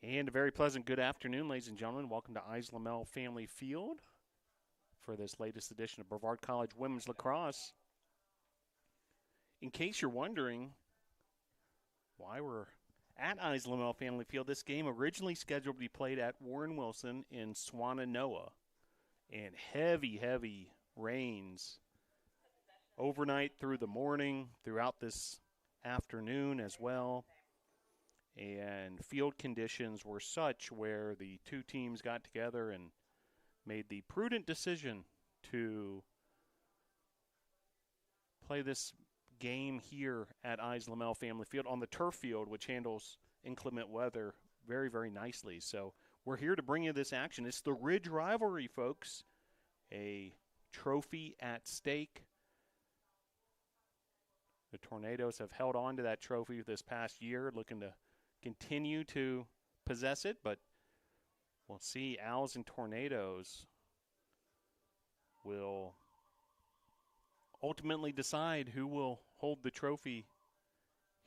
And a very pleasant good afternoon, ladies and gentlemen. Welcome to Lamel Family Field for this latest edition of Brevard College Women's Lacrosse. In case you're wondering why we're at Lamel Family Field, this game originally scheduled to be played at Warren Wilson in Swannanoa. And heavy rains overnight through the morning, throughout this afternoon as well. And field conditions were such where the two teams got together and made the prudent decision to play this game here at Lamel Family Field on the turf field, which handles inclement weather very nicely. So we're here to bring you this action. It's the Ridge Rivalry, folks. A trophy at stake. The Tornadoes have held on to that trophy this past year, looking to continue to possess it, but we'll see. Owls and Tornadoes will ultimately decide who will hold the trophy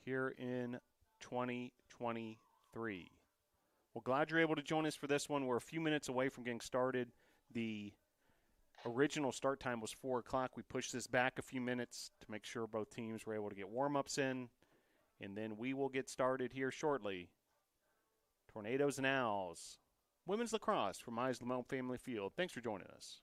here in 2023. Well, glad you're able to join us for this one. We're a few minutes away from getting started. The original start time was 4 o'clock. We pushed this back a few minutes to make sure both teams were able to get warm-ups in, and then we will get started here shortly. Tornadoes and Owls. Women's Lacrosse from Lamel Family Field. Thanks for joining us.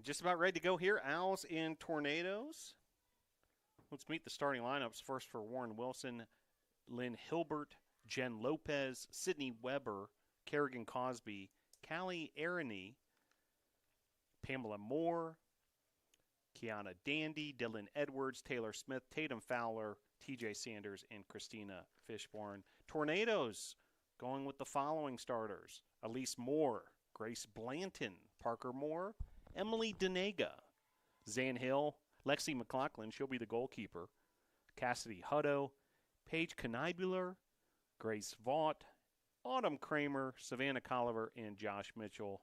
And just about ready to go here, Owls and Tornadoes. Let's meet the starting lineups. First for Warren Wilson, Lynn Hilbert, Jen Lopez, Sydney Weber, Kerrigan Cosby, Callie Aroney, Pamela Moore, Kiana Dandy, Dylan Edwards, Taylor Smith, Tatum Fowler, TJ Sanders, and Christina Fishborn. Tornadoes going with the following starters: Elise Moore, Grace Blanton, Parker Moore, Emily Denega, Zan Hill, Lexi McLaughlin, she'll be the goalkeeper, Cassidy Hutto, Paige Knibular, Grace Vaught, Autumn Kramer, Savannah Colliver, and Josh Mitchell.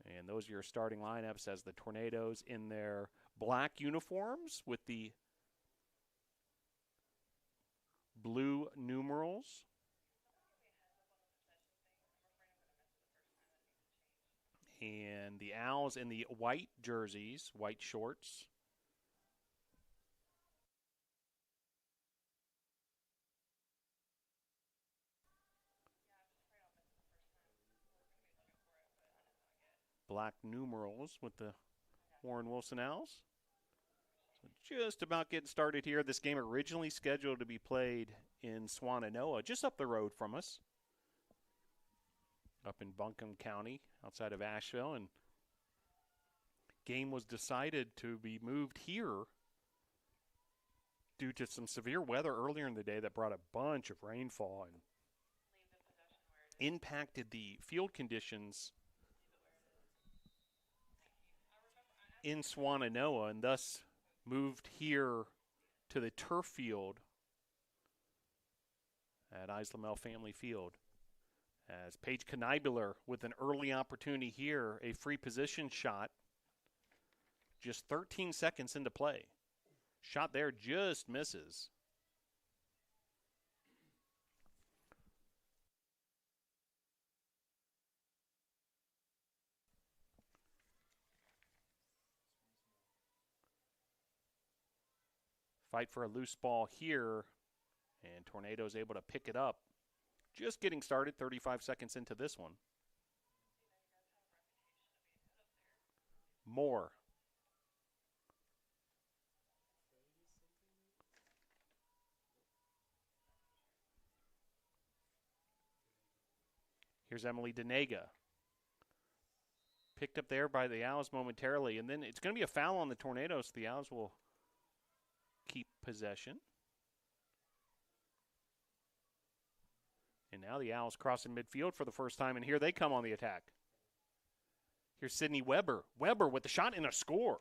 And those are your starting lineups as the Tornadoes in their black uniforms with the blue numerals. And the Owls in the white jerseys, white shorts. Black numerals with the Warren Wilson Owls. So just about getting started here. This game originally scheduled to be played in Swannanoa, just up the road from us, up in Buncombe County, outside of Asheville, and game was decided to be moved here due to some severe weather earlier in the day that brought a bunch of rainfall and impacted the field conditions in Swannanoa, and thus moved here to the turf field at Islamel Family Field. As Paige Knibular with an early opportunity here, a free position shot, just 13 seconds into play. Shot there just misses. Fight for a loose ball here, and Tornadoes able to pick it up. Just getting started, 35 seconds into this one. Moore. Here's Emily Denega. Picked up there by the Owls momentarily, and then it's going to be a foul on the Tornadoes. The Owls will keep possession. And now the Owls crossing midfield for the first time, and here they come on the attack. Here's Sydney Weber. Weber with the shot and a score.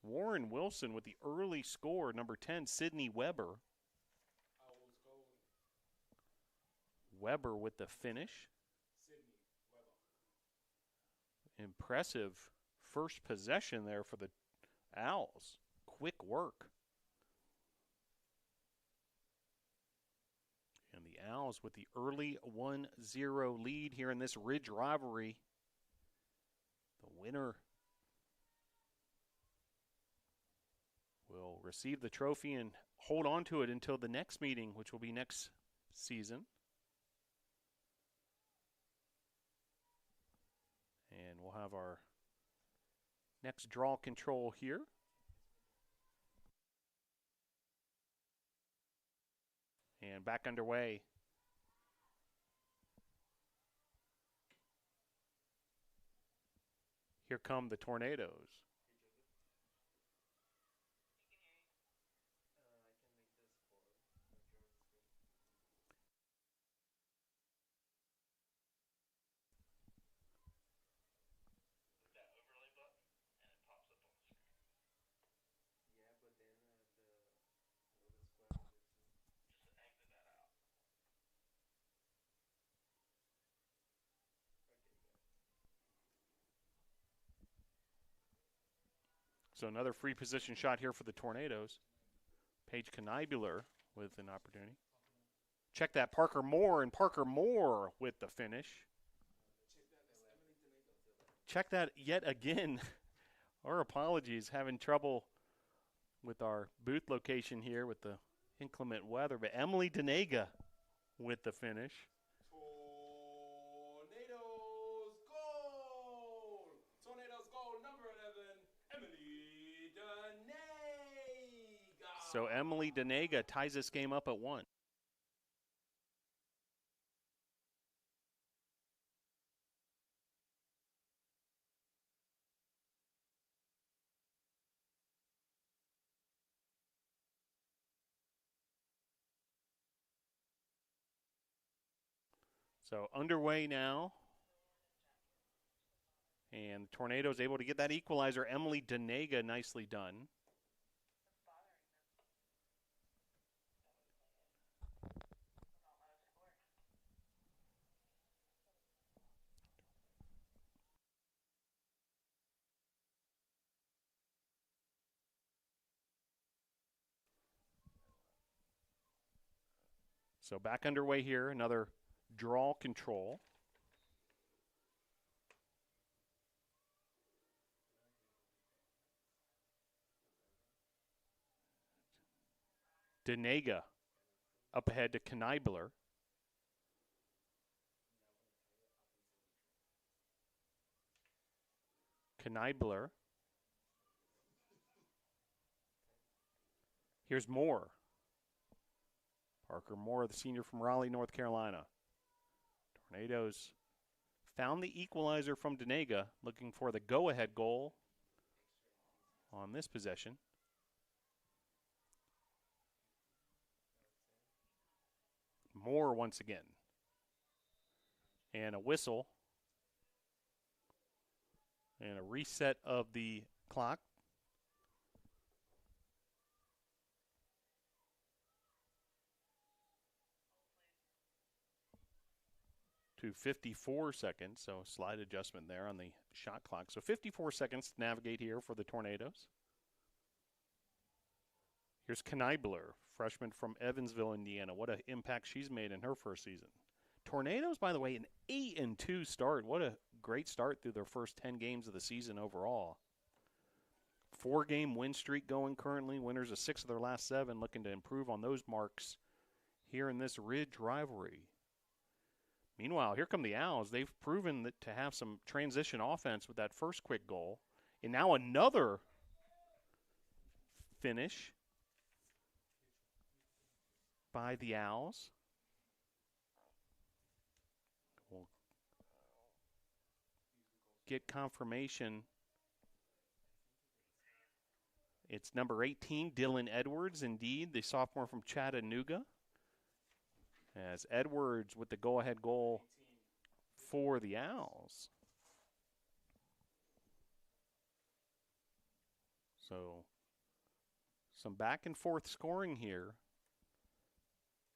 Warren Wilson with the early score, number 10, Sydney Weber. Weber with the finish. Impressive first possession there for the Owls. Quick work. And the Owls with the early 1-0 lead here in this Ridge Rivalry. The winner will receive the trophy and hold on to it until the next meeting, which will be next season. And we'll have our next draw control here. And back underway. Here come the Tornadoes. So another free position shot here for the Tornadoes. Paige Knibular with an opportunity. Check that, Parker Moore, and Parker Moore with the finish. Check that yet again. Our apologies, having trouble with our booth location here with the inclement weather. But Emily Denega with the finish. Tornadoes goal! Tornadoes goal number So Emily Denega ties this game up at 1. So underway now. And the Tornadoes able to get that equalizer. Emily Denega, nicely done. So back underway here, another draw control. Denega up ahead to Kneibler. Kneibler. Here's Moore. Parker Moore, the senior from Raleigh, North Carolina. Tornadoes found the equalizer from Denega, looking for the go-ahead goal on this possession. Moore once again. And a whistle. And a reset of the clock. To 54 seconds, so slight adjustment there on the shot clock. So 54 seconds to navigate here for the Tornadoes. Here's Kneibler, freshman from Evansville, Indiana. What an impact she's made in her first season. Tornadoes, by the way, an 8-2 start. What a great start through their first 10 games of the season overall. 4-game win streak going currently. Winners of 6 of their last 7, looking to improve on those marks here in this Ridge rivalry. Meanwhile, here come the Owls. They've proven that to have some transition offense with that first quick goal. And now another finish by the Owls. We'll get confirmation. It's number 18, Dylan Edwards, indeed, the sophomore from Chattanooga. As Edwards with the go-ahead goal for the Owls. So some back and forth scoring here.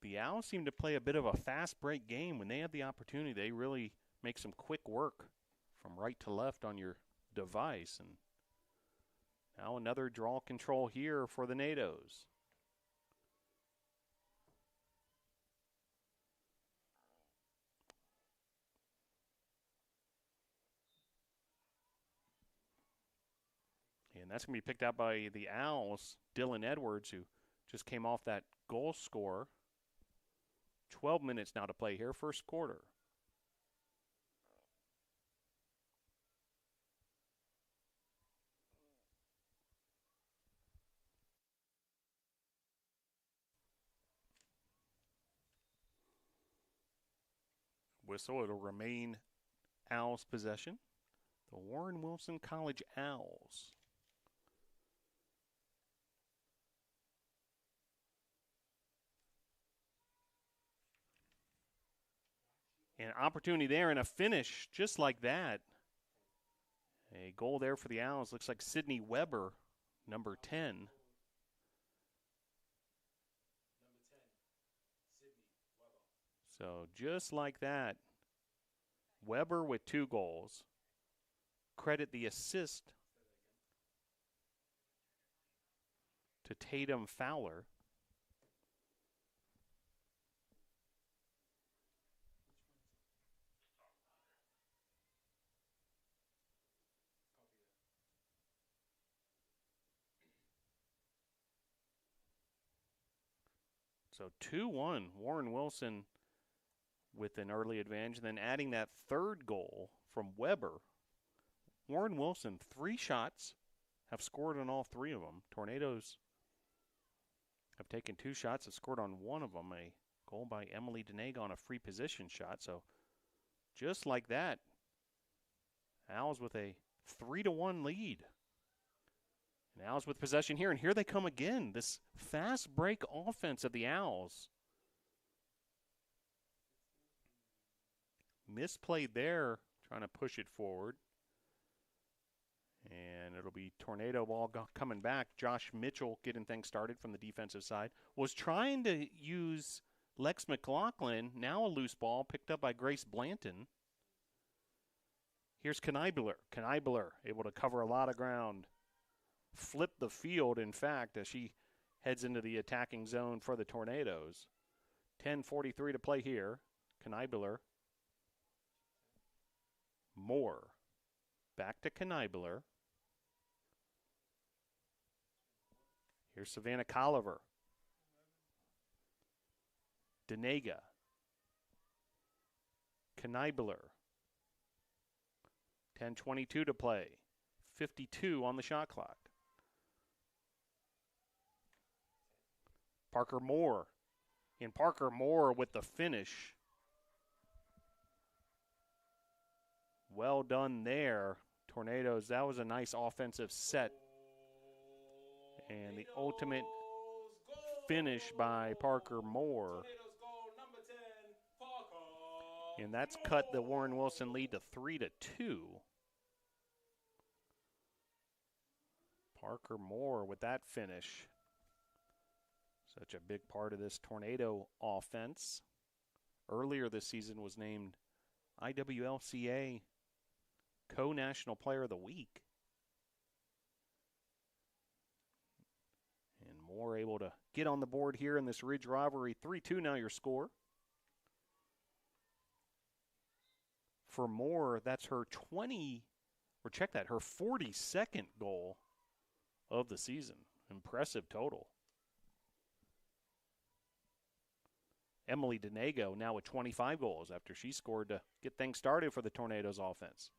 The Owls seem to play a bit of a fast break game. When they have the opportunity, they really make some quick work from right to left on your device. And now another draw control here for the NATOs. And that's going to be picked up by the Owls, Dylan Edwards, who just came off that goal score. 12 minutes now to play here, first quarter. Whistle, it'll remain Owls' possession. The Warren Wilson College Owls. An opportunity there and a finish just like that. A goal there for the Owls. Looks like Sydney Weber, number 10. So just like that, Weber with 2 goals. Credit the assist to Tatum Fowler. So 2-1, Warren Wilson with an early advantage. Then adding that third goal from Weber. Warren Wilson, 3 shots, have scored on all 3 of them. Tornadoes I've taken 2 shots. I've scored on one of them, a goal by Emily Denega on a free position shot. So just like that, Owls with a 3-1 lead. And Owls with possession here, and here they come again. This fast break offense of the Owls. Misplayed there, trying to push it forward. And it'll be tornado ball coming back. Josh Mitchell getting things started from the defensive side. Was trying to use Lex McLaughlin, now a loose ball picked up by Grace Blanton. Here's Kneibler. Kneibler able to cover a lot of ground. Flip the field, in fact, as she heads into the attacking zone for the Tornadoes. 10:43 to play here. Kneibler. Moore. Back to Kneibler. Here's Savannah Colliver. Denega. Kneibler. 10:22 to play. 52 on the shot clock. Parker Moore. And Parker Moore with the finish. Well done there. Tornadoes, that was a nice offensive set. And the ultimate finish by Parker Moore. And that's cut the Warren Wilson lead to 3-2. Parker Moore with that finish. Such a big part of this Tornado offense. Earlier this season was named IWLCA Co-National Player of the Week. And Moore able to get on the board here in this Ridge Rivalry. 3-2 now your score. For Moore, that's her her 42nd goal of the season. Impressive total. Emily Denego now with 25 goals after she scored to get things started for the Tornadoes offense.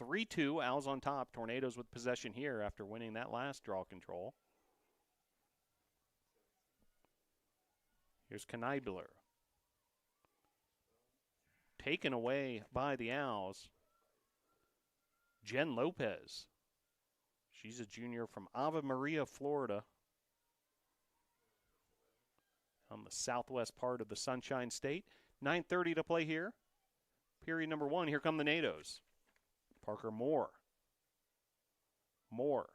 3-2, Owls on top. Tornadoes with possession here after winning that last draw control. Here's Kneibler. Taken away by the Owls. Jen Lopez. She's a junior from Ave Maria, Florida. On the southwest part of the Sunshine State. 9:30 to play here. Period number 1. Here come the NATOs. Parker Moore. Moore.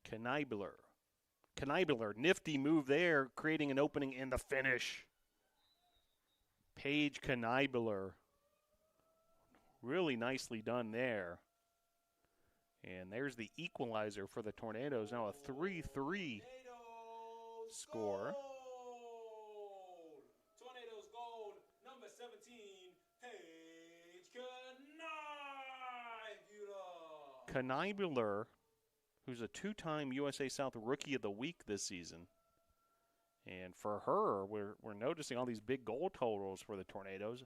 Kneibler. Kneibler, nifty move there, creating an opening in the finish. Paige Kneibler. Really nicely done there. And there's the equalizer for the Tornadoes. Now a 3-3 score. Tornadoes gold, number 17, Paige Kneibler. Kneibler, who's a 2-time USA South Rookie of the Week this season. And for her, we're noticing all these big goal totals for the Tornadoes.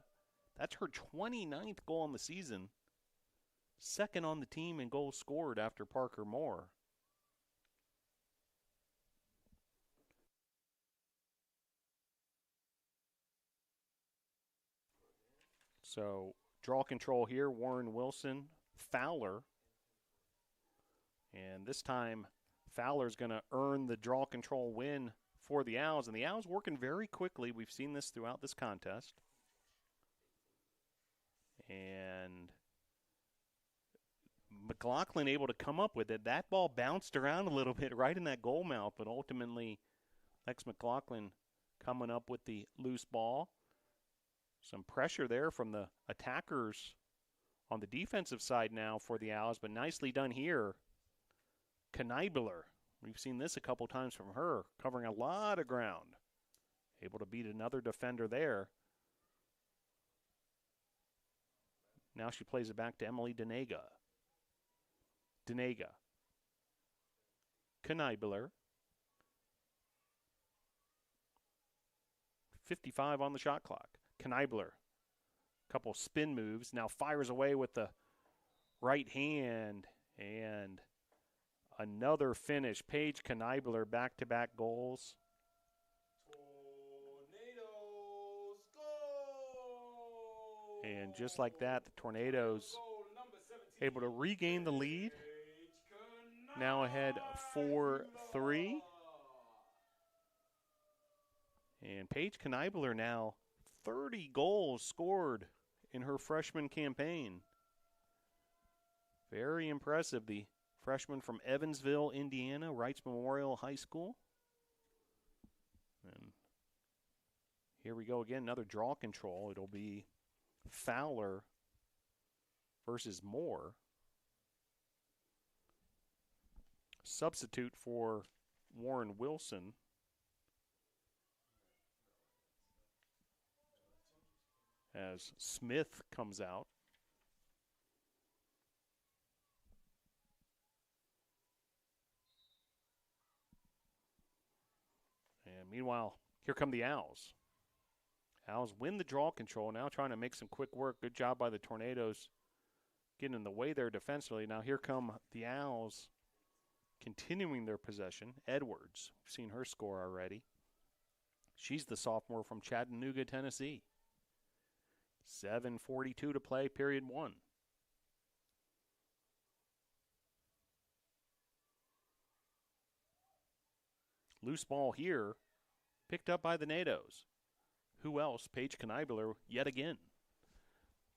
That's her 29th goal in the season. Second on the team in goals scored after Parker Moore. So draw control here, Warren Wilson, Fowler. And this time, Fowler's going to earn the draw control win for the Owls. And the Owls working very quickly. We've seen this throughout this contest. And McLaughlin able to come up with it. That ball bounced around a little bit right in that goal mouth, but ultimately Lex McLaughlin coming up with the loose ball. Some pressure there from the attackers on the defensive side now for the Owls, but nicely done here. Kneibler, we've seen this a couple times from her, covering a lot of ground. Able to beat another defender there. Now she plays it back to Emily Denega. Denega. Kneibler. 55 on the shot clock. Kneibler. Couple spin moves. Now fires away with the right hand. And another finish. Paige Kneibler, back-to-back goals. Tornadoes go! And just like that, the Tornadoes Goal number 17, able to regain the lead. Paige Now ahead 4-3. And Paige Kneibler now 30 goals scored in her freshman campaign. Very impressive. The freshman from Evansville, Indiana, Wrights Memorial High School. And here we go again, another draw control. It'll be Fowler versus Moore. Substitute for Warren Wilson. As Smith comes out. And meanwhile, here come the Owls. Owls win the draw control, now trying to make some quick work. Good job by the Tornadoes getting in the way there defensively. Now here come the Owls continuing their possession. Edwards, we've seen her score already. She's the sophomore from Chattanooga, Tennessee. 7:42 to play, period 1. Loose ball here, picked up by the Nados. Who else? Paige Kneibler yet again.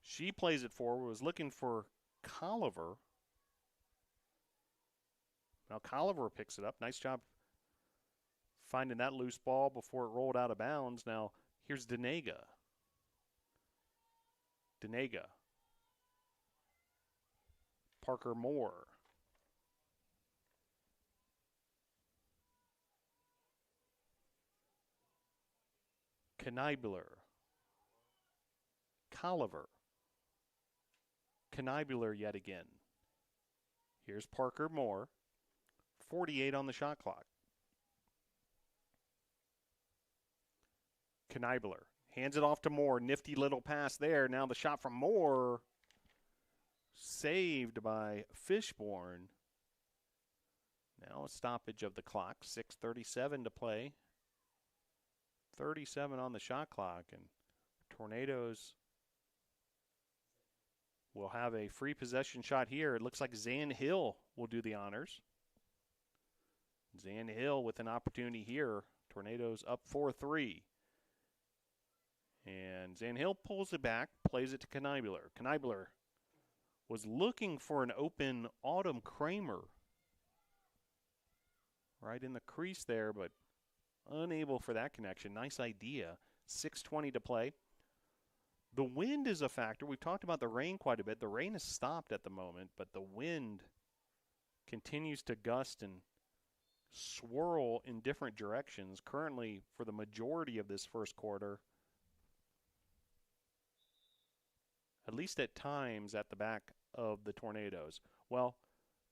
She plays it forward, was looking for Colliver. Now Colliver picks it up. Nice job finding that loose ball before it rolled out of bounds. Now here's Denega. Parker Moore. Kneibler. Colliver. Kneibler yet again. Here's Parker Moore. 48 on the shot clock. Kneibler hands it off to Moore. Nifty little pass there. Now the shot from Moore. Saved by Fishborn. Now a stoppage of the clock. 6:37 to play. 37 on the shot clock. And Tornadoes will have a free possession shot here. It looks like Zan Hill will do the honors. Zan Hill with an opportunity here. Tornadoes up 4-3. And Zan Hill pulls it back, plays it to Kneibler. Kneibler was looking for an open Autumn Kramer right in the crease there, but unable for that connection. Nice idea. 6:20 to play. The wind is a factor. We've talked about the rain quite a bit. The rain has stopped at the moment, but the wind continues to gust and swirl in different directions. Currently, for the majority of this first quarter, at least at times at the back of the Tornadoes. Well,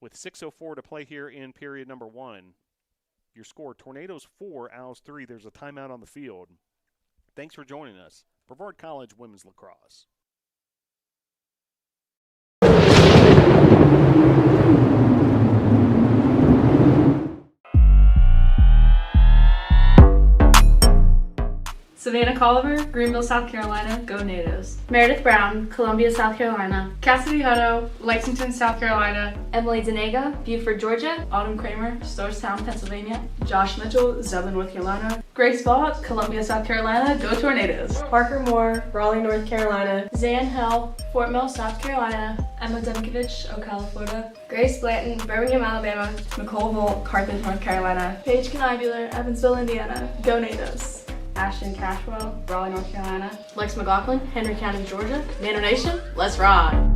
with 6:04 to play here in period number 1, your score, Tornadoes 4, Owls 3. There's a timeout on the field. Thanks for joining us. Brevard College Women's Lacrosse. Savannah Colliver, Greenville, South Carolina, go Nados. Meredith Brown, Columbia, South Carolina. Cassidy Hutto, Lexington, South Carolina. Emily Denega, Buford, Georgia. Autumn Kramer, Storystown, Pennsylvania. Josh Mitchell, Zebulon, North Carolina. Grace Vaught, Columbia, South Carolina, go Tornadoes. Parker Moore, Raleigh, North Carolina. Zan Hill, Fort Mill, South Carolina. Emma Demkiewicz, Ocala, Florida. Grace Blanton, Birmingham, Alabama. Nicole Volt, Carthage, North Carolina. Paige Kneibler, Evansville, Indiana. Go Nados. Ashton Cashwell, Raleigh, North Carolina. Lex McLaughlin, Henry County, Georgia. Nano Nation, let's ride.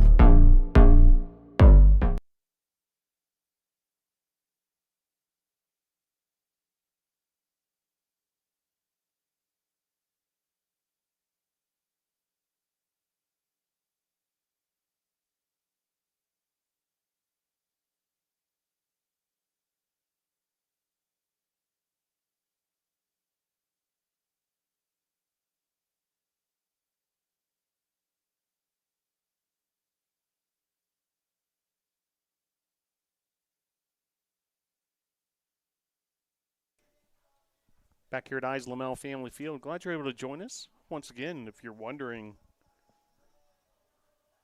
Back here at Lamel Family Field. Glad you're able to join us. Once again, if you're wondering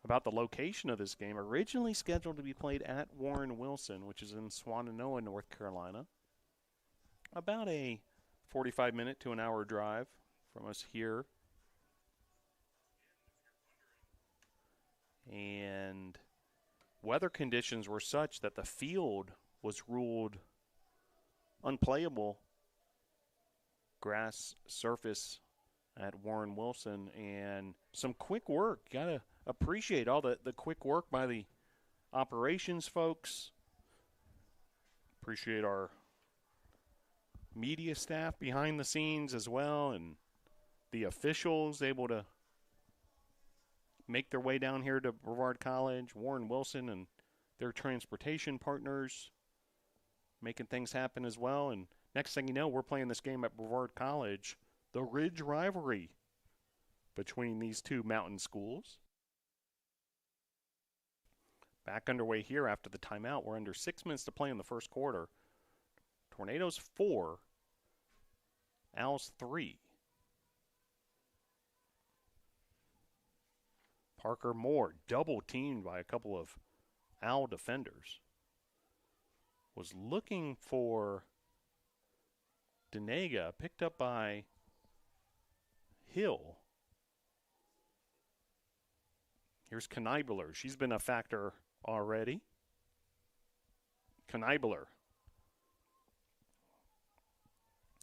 about the location of this game, originally scheduled to be played at Warren Wilson, which is in Swannanoa, North Carolina. About a 45-minute to an hour drive from us here. And weather conditions were such that the field was ruled unplayable. Grass surface at Warren Wilson, and some quick work. Got to appreciate all the quick work by the operations folks. Appreciate our media staff behind the scenes as well, and the officials able to make their way down here to Brevard College, Warren Wilson and their transportation partners making things happen as well. And next thing you know, we're playing this game at Brevard College, the Ridge Rivalry between these two mountain schools. Back underway here after the timeout. We're under 6 minutes to play in the first quarter. Tornadoes 4, Owls 3. Parker Moore double teamed by a couple of Owl defenders. Was looking for Denega, picked up by Hill. Here's Knibler. She's been a factor already. Knibler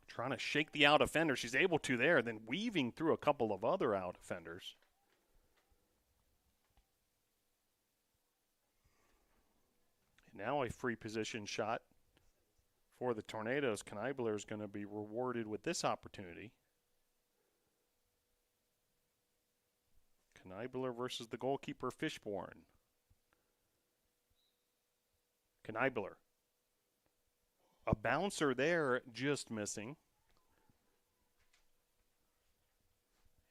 trying to shake the Owl defender. She's able to there, then weaving through a couple of other Owl defenders. Now a free position shot for the Tornadoes. Knibler is going to be rewarded with this opportunity. Knibler versus the goalkeeper, Fishborn. Knibler. A bouncer there, just missing.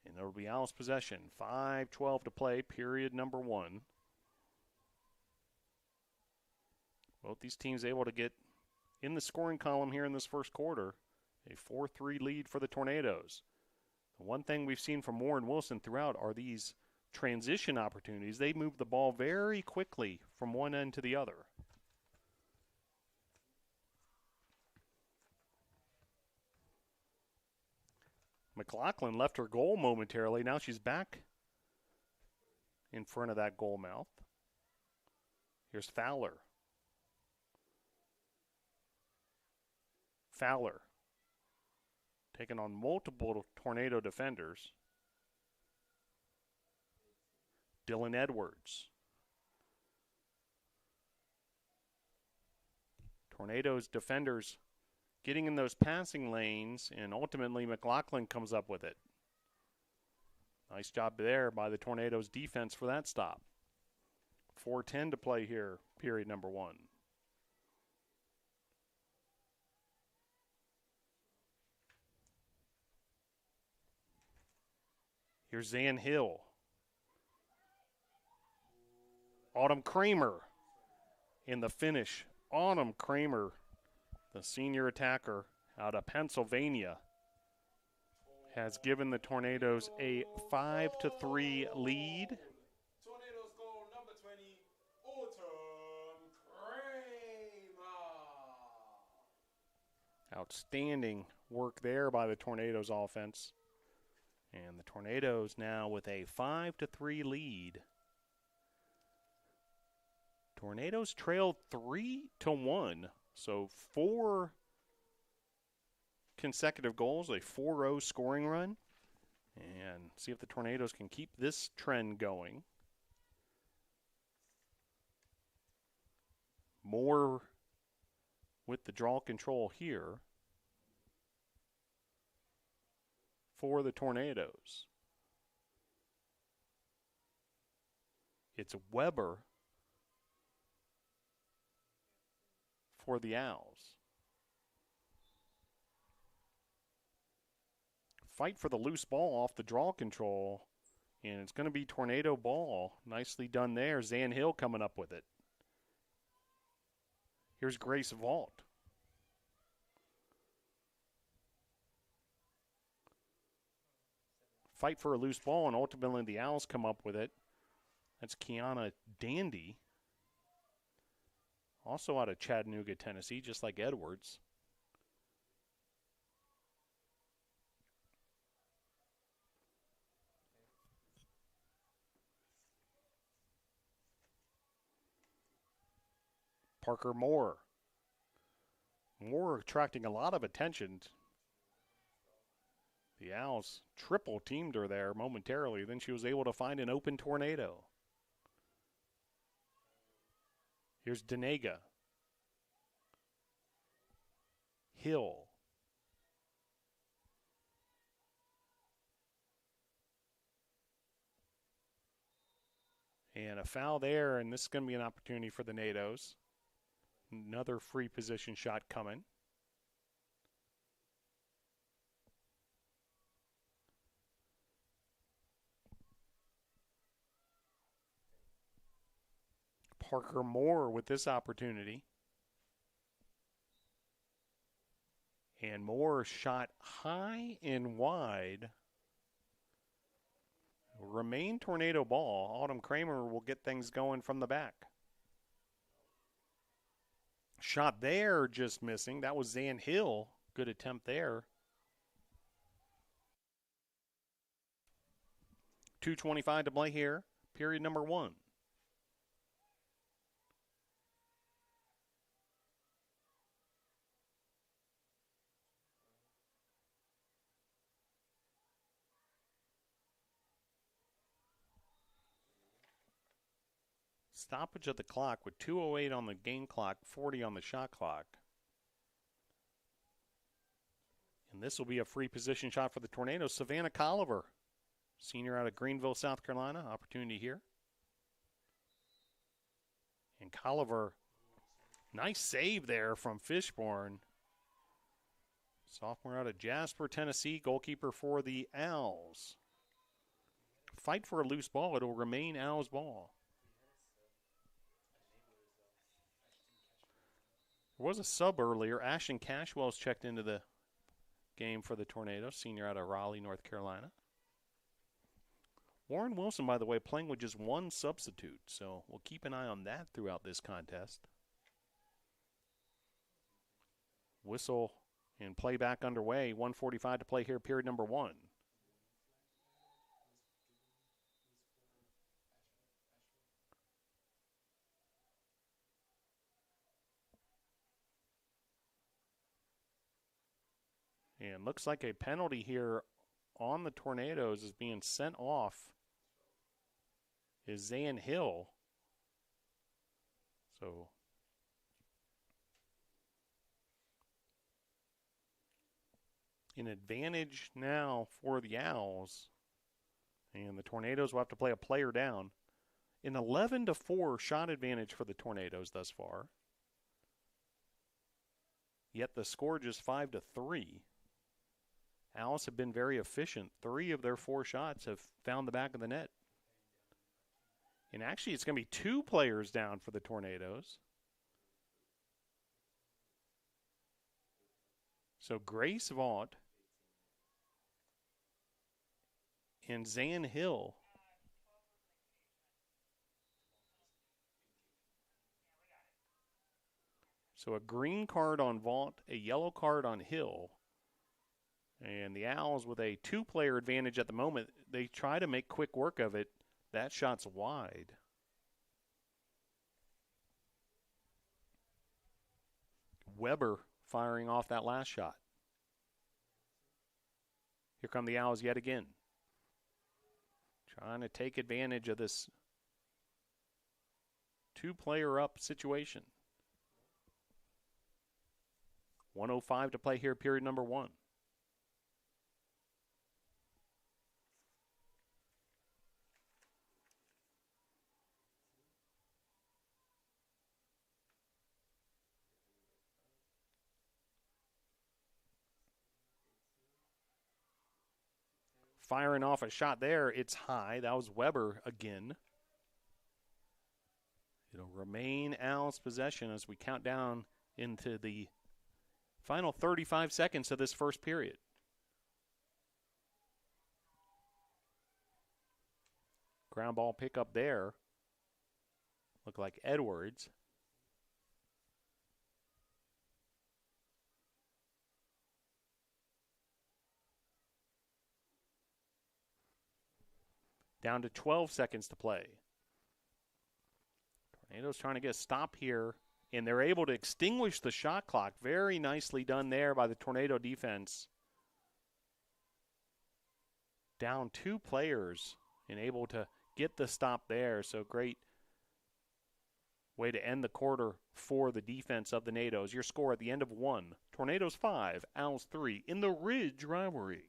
And it'll be Owls' possession. 5:12 to play, period number 1. Both these teams able to get in the scoring column here in this first quarter. A 4-3 lead for the Tornadoes. The one thing we've seen from Warren Wilson throughout are these transition opportunities. They move the ball very quickly from one end to the other. McLaughlin left her goal momentarily. Now she's back in front of that goal mouth. Here's Fowler. Fowler taking on multiple Tornado defenders. Dylan Edwards. Tornadoes defenders getting in those passing lanes, and ultimately McLaughlin comes up with it. Nice job there by the Tornadoes defense for that stop. 4:10 to play here, period number 1. Here's Zan Hill. Autumn Kramer in the finish. Autumn Kramer, the senior attacker out of Pennsylvania, has given the Tornadoes a 5-3 lead. Tornadoes goal number 20, Autumn Kramer. Outstanding work there by the Tornadoes offense. And the Tornadoes now with a 5-3 lead. Tornadoes trailed 3-1. So 4 consecutive goals, a 4-0 scoring run. And see if the Tornadoes can keep this trend going. More with the draw control here for the Tornadoes. It's Weber for the Owls. Fight for the loose ball off the draw control, and it's going to be Tornado ball. Nicely done there. Zan Hill coming up with it. Here's Grace Vault. fight for a loose ball, and ultimately the Owls come up with it. That's Kiana Dandy, also out of Chattanooga, Tennessee, just like Edwards. Parker Moore. Moore attracting a lot of attention. The Owls triple teamed her there momentarily. Then she was able to find an open tornado. Here's Denega. Hill. And a foul there, and this is going to be an opportunity for the NATOs. Another free position shot coming. Parker Moore with this opportunity. And Moore shot high and wide. Remain tornado ball. Autumn Kramer will get things going from the back. Shot there, just missing. That was Zan Hill. Good attempt there. 2:25 to play here. Period number 1. Stoppage of the clock with 2:08 on the game clock, 40 on the shot clock. And this will be a free position shot for the Tornadoes. Savannah Colliver, senior out of Greenville, South Carolina. Opportunity here. And Colliver, nice save there from Fishborn. Sophomore out of Jasper, Tennessee, goalkeeper for the Owls. Fight for a loose ball. It'll remain Owls ball. There was a sub earlier. Ashton Cashwell's checked into the game for the Tornadoes, senior out of Raleigh, North Carolina. Warren Wilson, by the way, playing with just one substitute, so we'll keep an eye on that throughout this contest. Whistle and play back underway. 1:45 to play here, period number 1. And looks like a penalty here on the Tornadoes is being sent off. Is Zan Hill. So an advantage now for the Owls. And the Tornadoes will have to play a player down. An 11-4 shot advantage for the Tornadoes thus far. Yet the score just 5-3. Owls have been very efficient. 3 of their 4 shots have found the back of the net. And actually, it's going to be 2 players down for the Tornadoes. So Grace Vaught and Zan Hill. So a green card on Vaught, a yellow card on Hill. And the Owls with a 2-player advantage at the moment. They try to make quick work of it. That shot's wide. Weber firing off that last shot. Here come the Owls yet again. Trying to take advantage of this 2-player up situation. 1:05 to play here, period number 1. Firing off a shot there. It's high. That was Weber again. It'll remain Owls' possession as we count down into the final 35 seconds of this first period. Ground ball pickup there. Look like Edwards. Down to 12 seconds to play. Tornadoes trying to get a stop here, and they're able to extinguish the shot clock. Very nicely done there by the Tornado defense. Down 2 players and able to get the stop there. So great way to end the quarter for the defense of the NATOs. Your score at the end of 1, Tornadoes 5, Owls 3 in the Ridge Rivalry.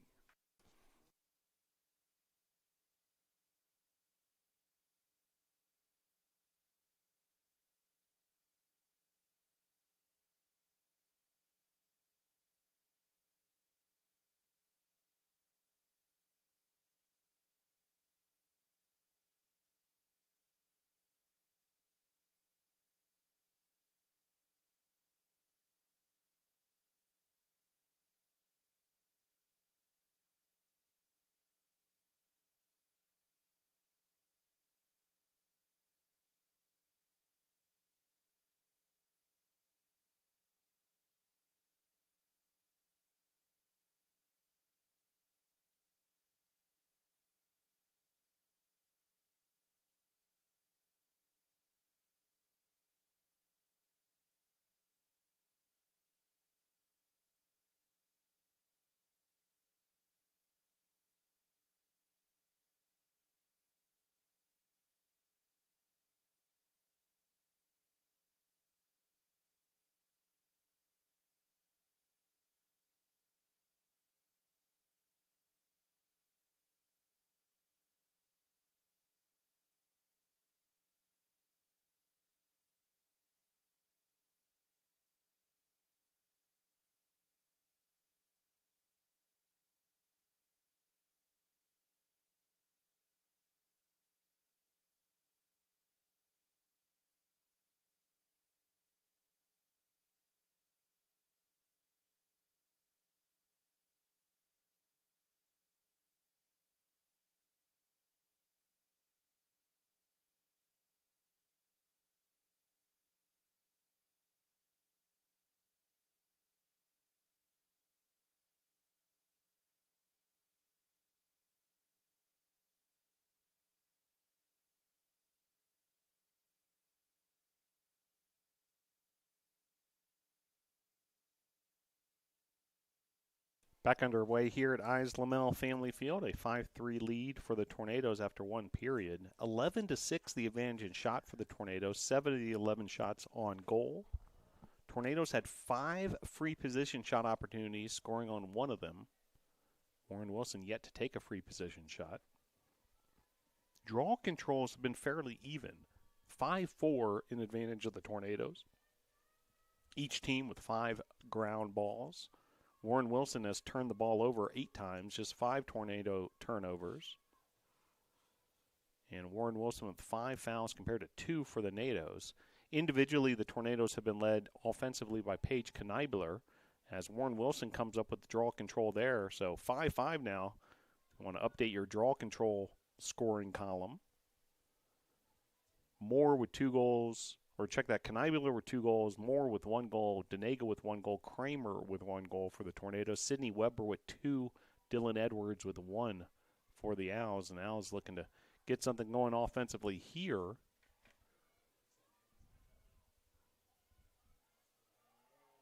Back underway here at Eis-Lamel Family Field, a 5-3 lead for the Tornadoes after 1 period. 11-6 the advantage in shot for the Tornadoes, 7 of the 11 shots on goal. Tornadoes had 5 free position shot opportunities, scoring on 1 of them. Warren Wilson yet to take a free position shot. Draw controls have been fairly even, 5-4 in advantage of the Tornadoes. Each team with 5 ground balls. Warren Wilson has turned the ball over 8 times, just 5 Tornado turnovers. And Warren Wilson with 5 fouls compared to 2 for the NATOs. Individually, the Tornadoes have been led offensively by Paige Kneibler as Warren Wilson comes up with the draw control there. So 5-5 now. You want to update your draw control scoring column. Moore with 2 goals. Or check that, Kneibler with 2 goals, Moore with 1 goal, Denega with 1 goal, Kramer with 1 goal for the Tornadoes, Sidney Weber with 2, Dylan Edwards with 1 for the Owls. And Owls looking to get something going offensively here.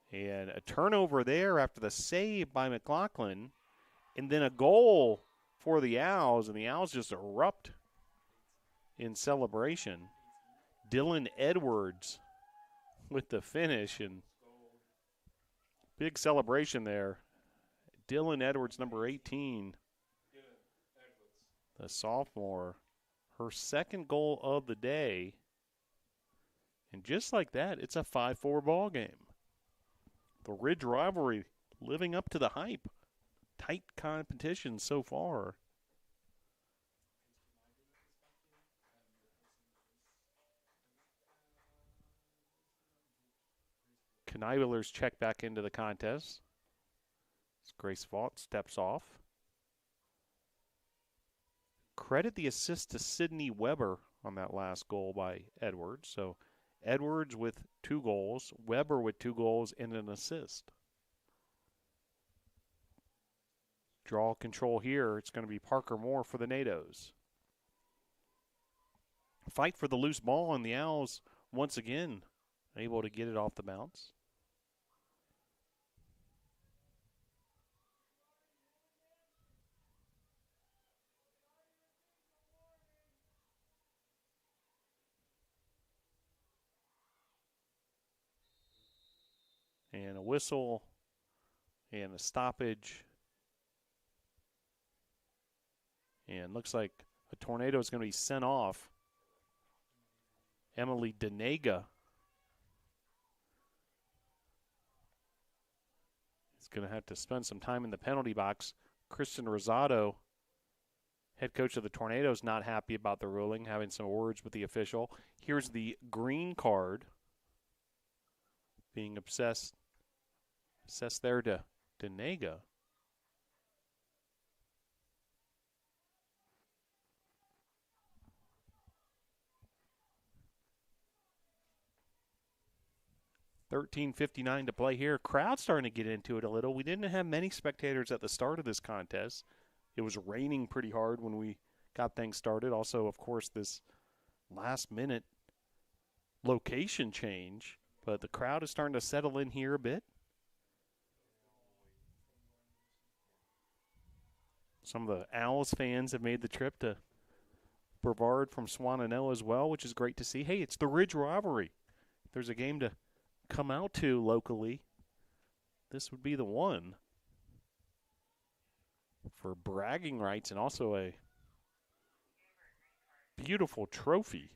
And a turnover there after the save by McLaughlin, and then a goal for the Owls, and the Owls just erupt in celebration. Dylan Edwards with the finish, and big celebration there. Dylan Edwards, number 18, the sophomore, her 2nd goal of the day. And just like that, it's a 5-4 ball game. The Ridge Rivalry living up to the hype. Tight competition so far. Kneibler's checked back into the contest. Grace Vaught steps off. credit the assist to Sydney Weber on that last goal by Edwards. So Edwards with 2 goals, Weber with 2 goals and an assist. Draw control here. It's going to be Parker Moore for the NATOs. Fight for the loose ball, and the Owls once again able to get it off the bounce. And a whistle and a stoppage. And looks like a tornado is going to be sent off. Emily Denega is going to have to spend some time in the penalty box. Kristen Rosado, head coach of the Tornadoes, not happy about the ruling, having some words with the official. Here's the green card being assessed there to Denega. $13:59 to play here. Crowd starting to get into it a little. We didn't have many spectators at the start of this contest. It was raining pretty hard when we got things started. Also, of course, this last-minute location change. But the crowd is starting to settle in here a bit. Some of the Owls fans have made the trip to Brevard from Swannanoa as well, which is great to see. Hey, it's the Ridge Rivalry. If there's a game to come out to locally, this would be the one for bragging rights and also a beautiful trophy.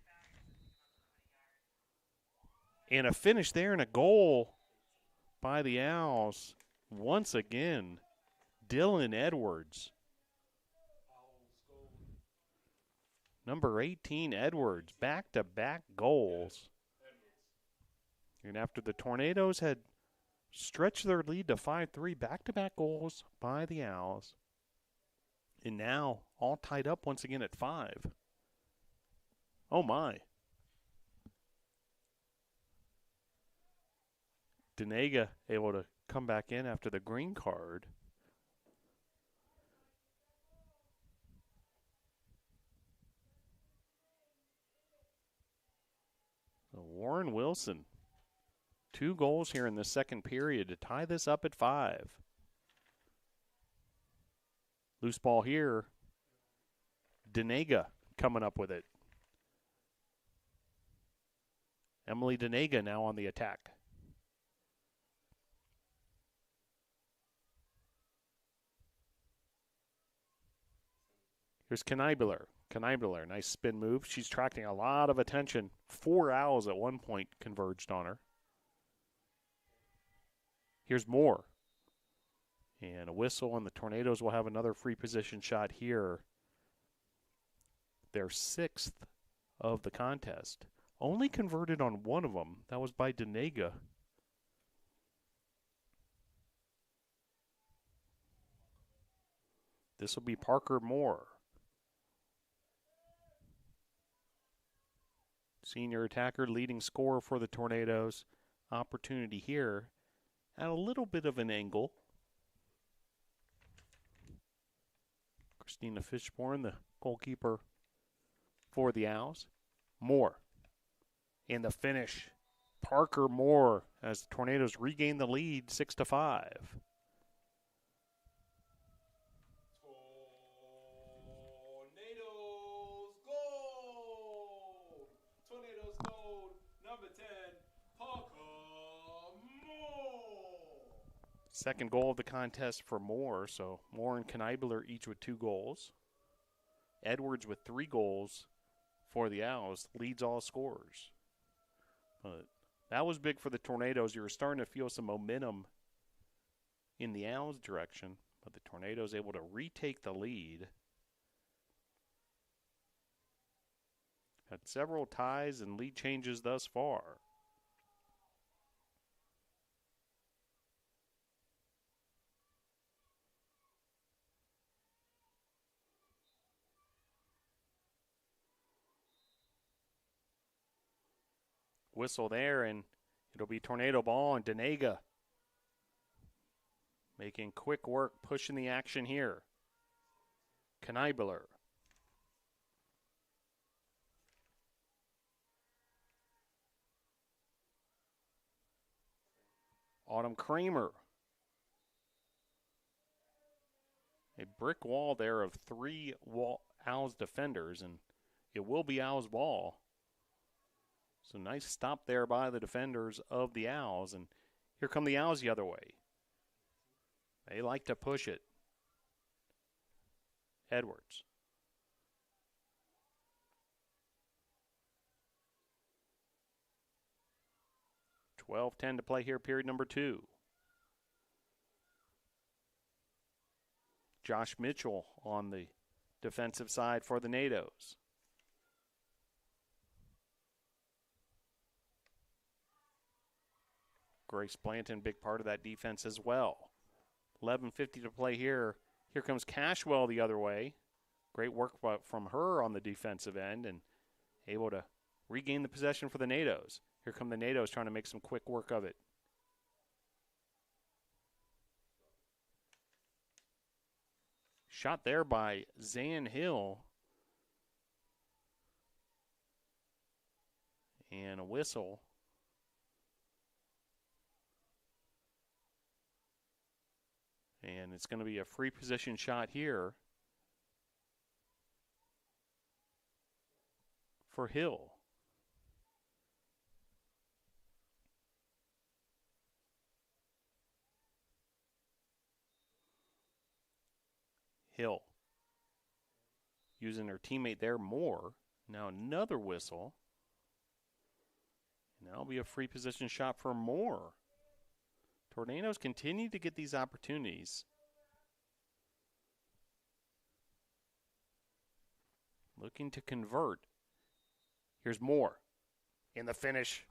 And a finish there and a goal by the Owls. Once again, Dylan Edwards. Number 18, Edwards, back-to-back goals. And after the Tornadoes had stretched their lead to 5-3, back-to-back goals by the Owls. And now all tied up once again at 5. Oh, my. Denega able to come back in after the green card. So Warren Wilson, 2 goals here in the second period to tie this up at 5. Loose ball here. Denega coming up with it. Emily Denega now on the attack. Here's Knibler. Knibler, nice spin move. She's attracting a lot of attention. 4 Owls at one point converged on her. Here's Moore. And a whistle, and the Tornadoes will have another free position shot here. Their 6th of the contest. Only converted on one of them. That was by Denega. This will be Parker Moore. Senior attacker, leading scorer for the Tornadoes. Opportunity here at a little bit of an angle. Christina Fishborn, the goalkeeper for the Owls. Moore. And the finish. Parker Moore as the Tornadoes regain the lead 6-5. Second goal of the contest for Moore, so Moore and Knibler each with 2 goals. Edwards with 3 goals for the Owls, leads all scorers. But that was big for the Tornadoes. You were starting to feel some momentum in the Owls' direction, but the Tornadoes able to retake the lead. Had several ties and lead changes thus far. whistle there, and it'll be tornado ball, and Denega making quick work, pushing the action here. Knibler. Autumn Kramer. A brick wall there of three Owls defenders, and it will be Owls ball. So nice stop there by the defenders of the Owls, and here come the Owls the other way. They like to push it. Edwards. .12:10 to play here, period number 2. Josh Mitchell on the defensive side for the NATOs. Grace Blanton, big part of that defense as well. 11:50 to play here. Here comes Cashwell the other way. Great work from her on the defensive end and able to regain the possession for the NATOs. Here come the NATOs trying to make some quick work of it. Shot there by Zan Hill. And a whistle. And it's going to be a free position shot here for Hill. Hill using her teammate there more. Now another whistle. And that'll be a free position shot for Moore. Tornadoes continue to get these opportunities. Looking to convert. Here's Moore in the finish.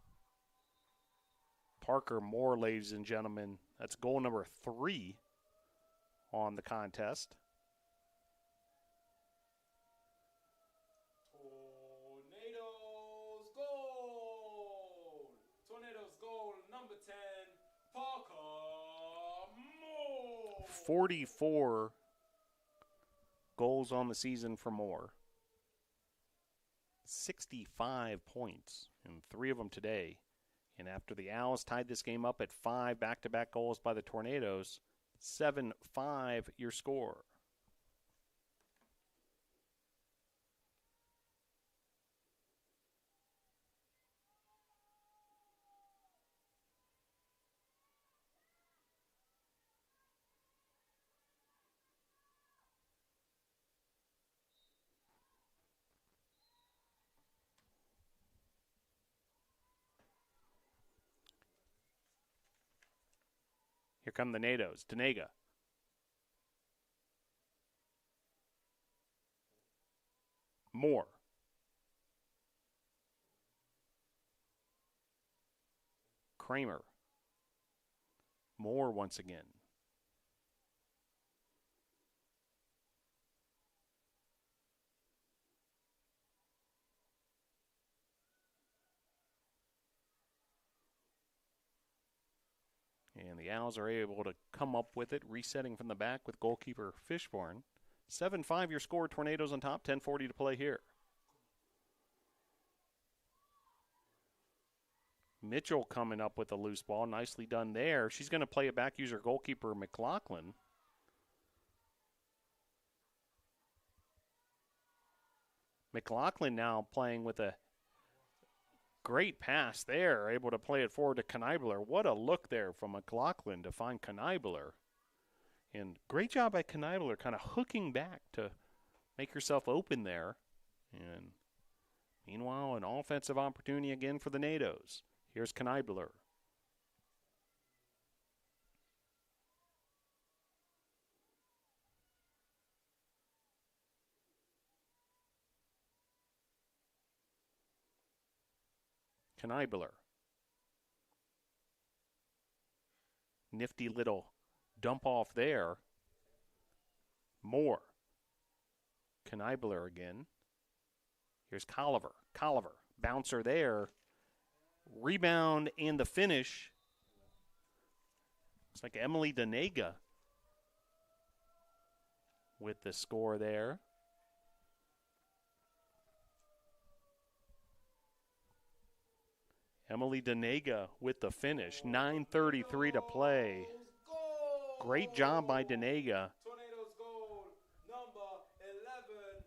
Parker Moore, ladies and gentlemen. That's goal number 3 on the contest. Tornadoes goal! Tornadoes goal number 10, Parker Moore! 44 goals on the season for Moore. 65 points, and 3 of them today. And after the Owls tied this game up at 5 back-to-back goals by the Tornadoes, 7-5 your score. Here come the NATOs. Denega. Moore. Kramer. Moore once again. And the Owls are able to come up with it, resetting from the back with goalkeeper Fishborn. 7-5 your score, Tornadoes on top, 10:40 to play here. Mitchell coming up with a loose ball, nicely done there. She's going to play it back, use her goalkeeper McLaughlin. McLaughlin now playing with a great pass there, able to play it forward to Knibler. What a look there from McLaughlin to find Knibler. And great job by Knibler kind of hooking back to make herself open there. And meanwhile, an offensive opportunity again for the NATOs. Here's Knibler. Knibler. Nifty little dump off there. Moore. Knibler again. Here's Colliver. Bouncer there. rebound and the finish. It's like Emily Danega with the score there. Emily Danega with the finish. 9:33 to play. Great job by Danega. Tornadoes goal number 11,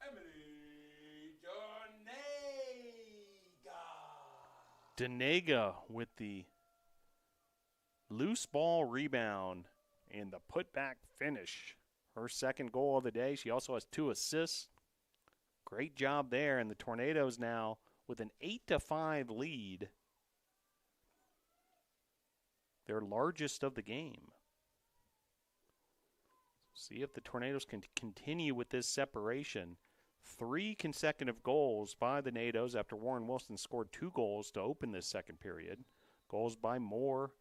Emily Jornega. Danega with the loose ball rebound and the putback finish. Her second goal of the day. She also has 2 assists. Great job there. And the Tornadoes now with an 8-5 lead. Their largest of the game. See if the Tornadoes can continue with this separation. 3 consecutive goals by the NATOs after Warren Wilson scored 2 goals to open this second period. Goals by Moore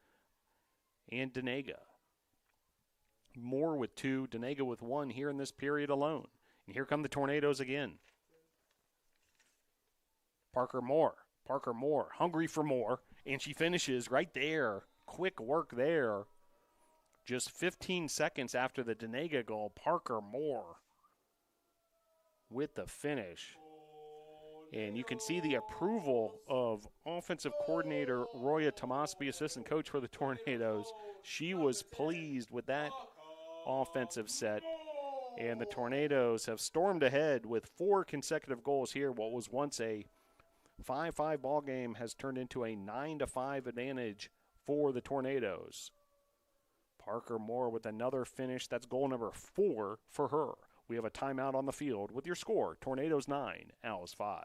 and Danega. Moore with 2, Danega with 1 here in this period alone. And here come the Tornadoes again. Parker Moore, hungry for more, and she finishes right there. Quick work there. Just 15 seconds after the Danega goal, Parker Moore with the finish. And you can see the approval of offensive coordinator Roya Tomasby, assistant coach for the Tornadoes. She was pleased with that offensive set. And the Tornadoes have stormed ahead with 4 consecutive goals here. What was once a 5-5 ball game has turned into a 9-5 advantage for the Tornadoes. Parker Moore with another finish. That's goal number 4 for her. We have a timeout on the field with your score. Tornadoes 9, Owls 5.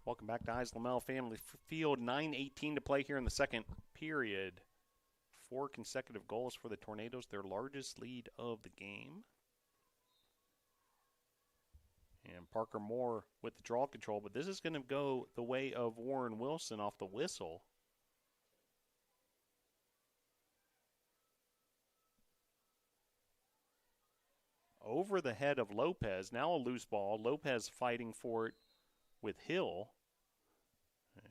Welcome back to Lamel Family Field. 9:18 to play here in the second period. 4 consecutive goals for the Tornadoes, their largest lead of the game. And Parker Moore with the draw control, but this is going to go the way of Warren Wilson off the whistle. Over the head of Lopez. Now a loose ball. Lopez fighting for it with Hill.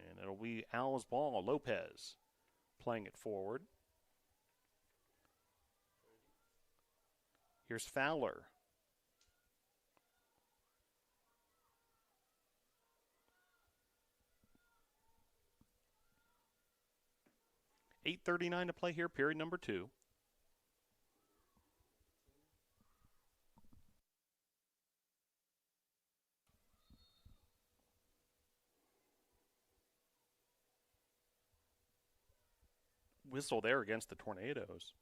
And it'll be Al's ball. Lopez playing it forward. Here's Fowler. $8:39 to play here, period number 2. whistle there against the Tornadoes.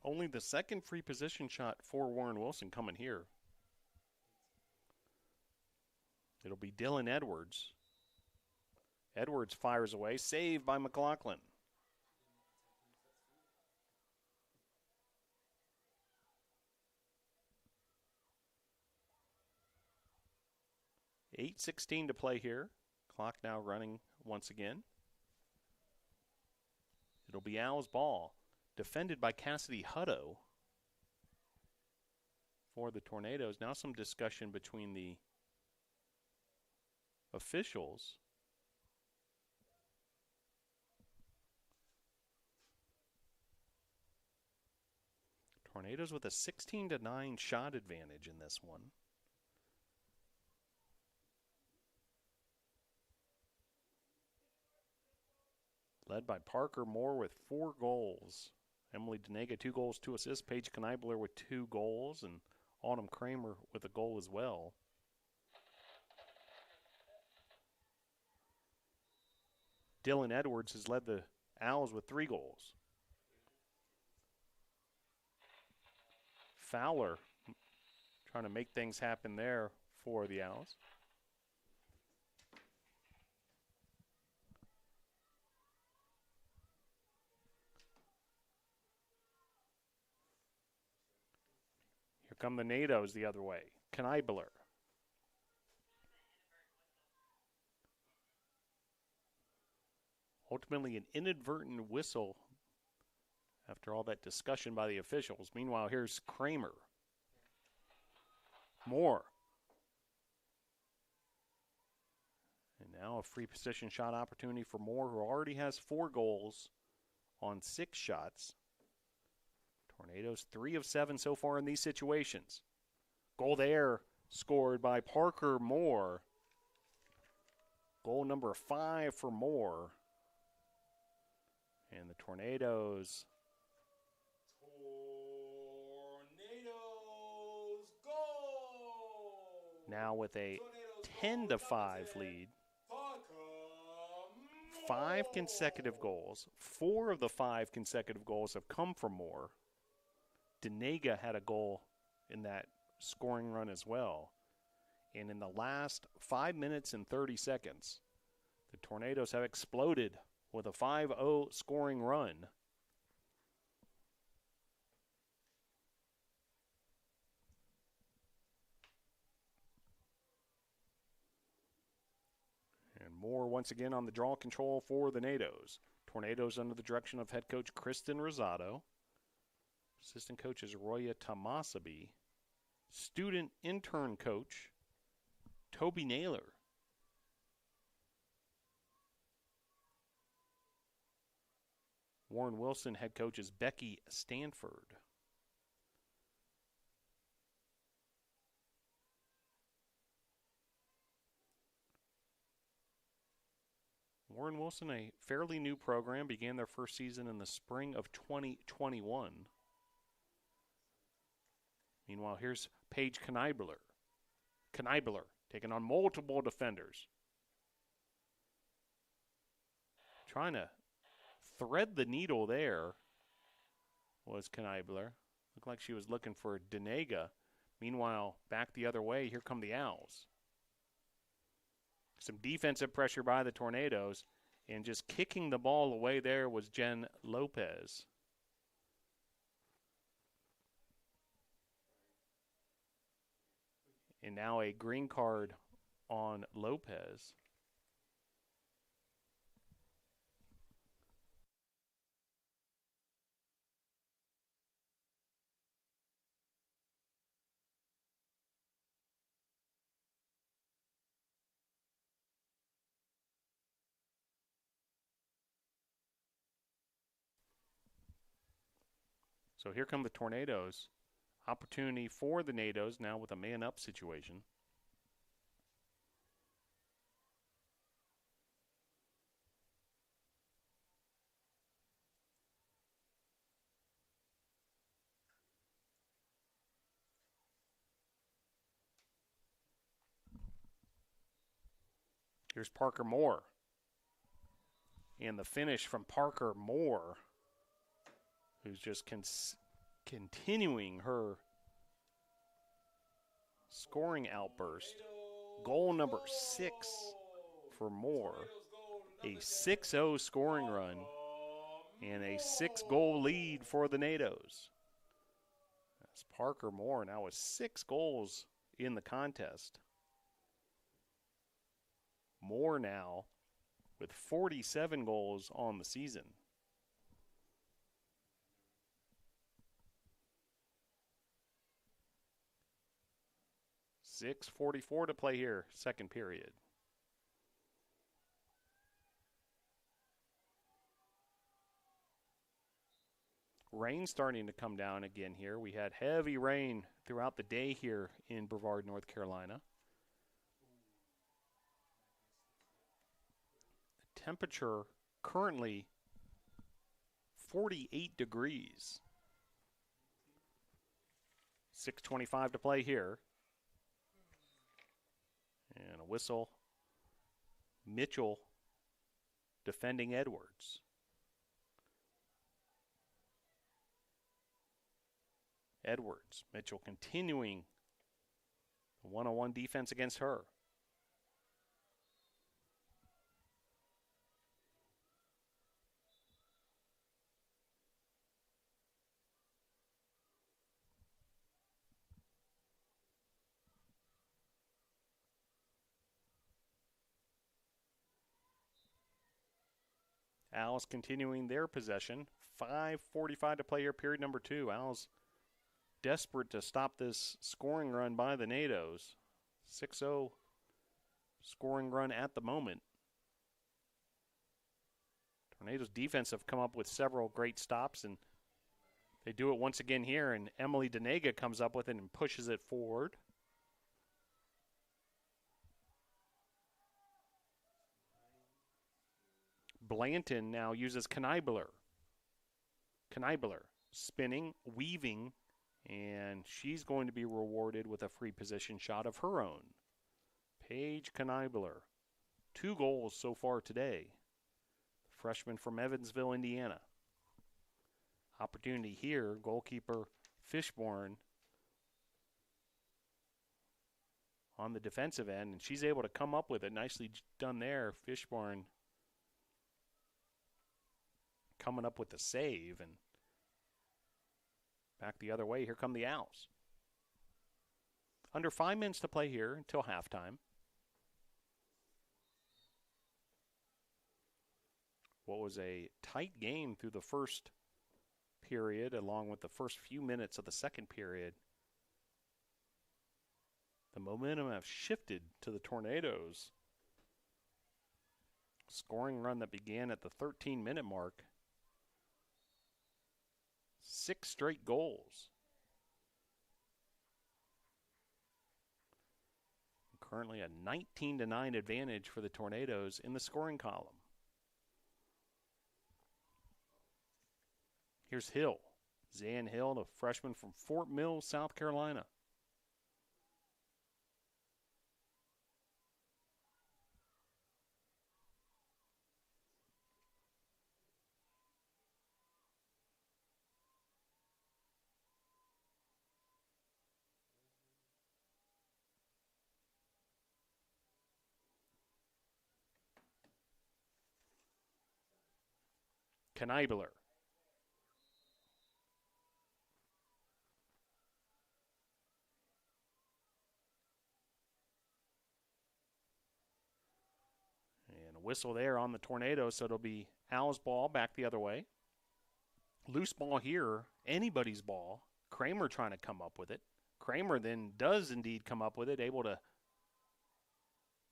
Only the second free position shot for Warren Wilson coming here. It'll be Dylan Edwards. Edwards fires away, saved by McLaughlin. .8:16 to play here. Clock now running once again. It'll be Al's ball, defended by Cassidy Hutto for the Tornadoes. Now some discussion between the officials. Tornadoes with a 16-9 shot advantage in this one. Led by Parker Moore with 4 goals. Emily Denega, 2 goals, 2 assists. Paige Kneibler with 2 goals. And Autumn Kramer with a goal as well. Dylan Edwards has led the Owls with 3 goals. Fowler trying to make things happen there for the Owls. Here come the NATOs the other way. Kneibler. Ultimately an inadvertent whistle after all that discussion by the officials. Meanwhile, here's Kramer. Moore. And now a free position shot opportunity for Moore, who already has 4 goals on 6 shots. Tornadoes 3 of 7 so far in these situations. Goal there scored by Parker Moore. Goal number 5 for Moore. And the Tornadoes goal! Now with a 10-5 lead. 5 consecutive goals. 4 of the 5 consecutive goals have come from Moore. Denega had a goal in that scoring run as well. And in the last 5 minutes and 30 seconds, the Tornadoes have exploded with a 5-0 scoring run. And Moore once again on the draw control for the NATOs. Tornadoes under the direction of head coach Kristen Rosado. Assistant coach is Roya Tamasabi. Student intern coach Toby Naylor. Warren Wilson head coach is Becky Stanford. Warren Wilson, a fairly new program, began their first season in the spring of 2021. Meanwhile, here's Paige Kneibler. Kneibler taking on multiple defenders. Trying to thread the needle there was Kneibler. Looked like she was looking for Denega. Meanwhile, back the other way, here come the Owls. Some defensive pressure by the Tornadoes, and just kicking the ball away there was Jen Lopez. And now a green card on Lopez. So here come the Tornadoes. Opportunity for the NATOs now with a man-up situation. Here's Parker Moore. And the finish from Parker Moore, who's just continuing her scoring outburst. Goal number 6 for Moore. A 6-0 scoring run and a 6-goal lead for the NATOs. That's Parker Moore now with 6 goals in the contest. Moore now with 47 goals on the season. .644 to play here, second period. Rain starting to come down again here. We had heavy rain throughout the day here in Brevard, North Carolina. The temperature currently 48 degrees. 6:25 to play here. And a whistle. Mitchell defending Edwards. Edwards. Mitchell continuing the one-on-one defense against her. Owls continuing their possession. 5:45 to play here, period number 2. Owls desperate to stop this scoring run by the NATOs. 6-0 scoring run at the moment. Tornadoes defense have come up with several great stops, and they do it once again here, and Emily Denega comes up with it and pushes it forward. Blanton now uses Knibler. Spinning, weaving, and she's going to be rewarded with a free position shot of her own. Paige Knibler, 2 goals so far today. Freshman from Evansville, Indiana. Opportunity here, goalkeeper Fishborn on the defensive end, and she's able to come up with it. Nicely done there. Fishborn coming up with the save, and back the other way. Here come the Owls. Under 5 minutes to play here until halftime. What was a tight game through the first period, along with the first few minutes of the second period. The momentum has shifted to the Tornadoes. Scoring run that began at the 13-minute mark. 6 straight goals. Currently a 19-9 advantage for the Tornadoes in the scoring column. Here's Hill. Zan Hill, the freshman from Fort Mill, South Carolina. Knibler. And a whistle there on the Tornadoes, so it'll be Owls' ball back the other way. Loose ball here, anybody's ball. Kramer trying to come up with it. Kramer then does indeed come up with it, able to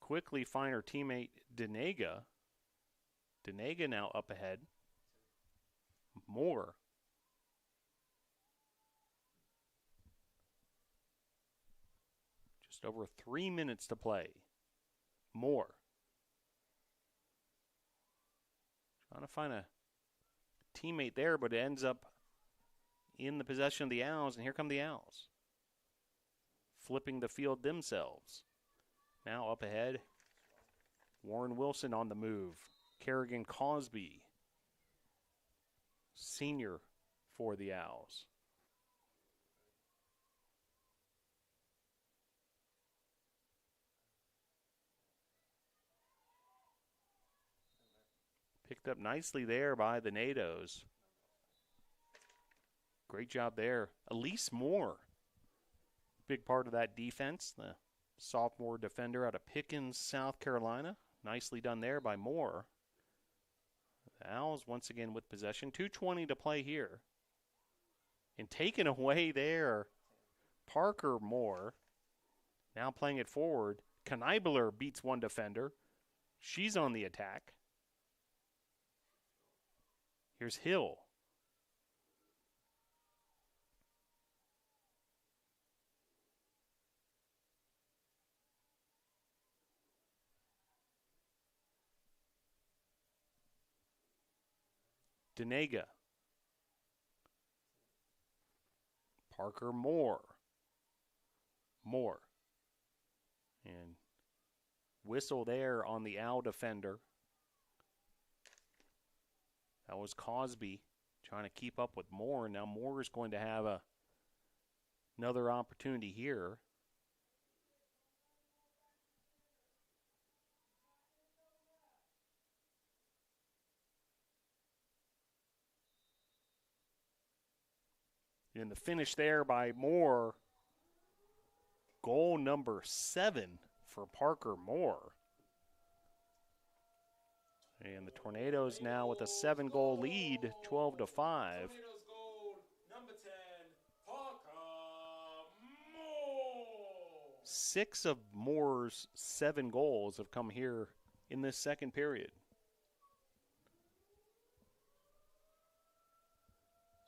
quickly find her teammate Denega. Denega now up ahead. Moore. Just over 3 minutes to play. Moore. Trying to find a teammate there, but it ends up in the possession of the Owls, and here come the Owls. Flipping the field themselves. Now up ahead. Warren Wilson on the move. Kerrigan Cosby, senior for the Owls. Picked up nicely there by the NATOs. Great job there. Elise Moore, big part of that defense, the sophomore defender out of Pickens, South Carolina. Nicely done there by Moore. The Owls once again with possession. 2:20 to play here. And taken away there, Parker Moore. Now playing it forward. Kneibler beats one defender. She's on the attack. Here's Hill. Denega. Parker Moore. And whistle there on the Owl defender. That was Cosby trying to keep up with Moore. Now Moore is going to have another opportunity here. And the finish there by Moore. Goal number 7 for Parker Moore. And the Tornadoes now with a 7-goal lead, 12-5. Tornadoes goal number 10, Parker Moore. 6 of Moore's 7 goals have come here in this second period.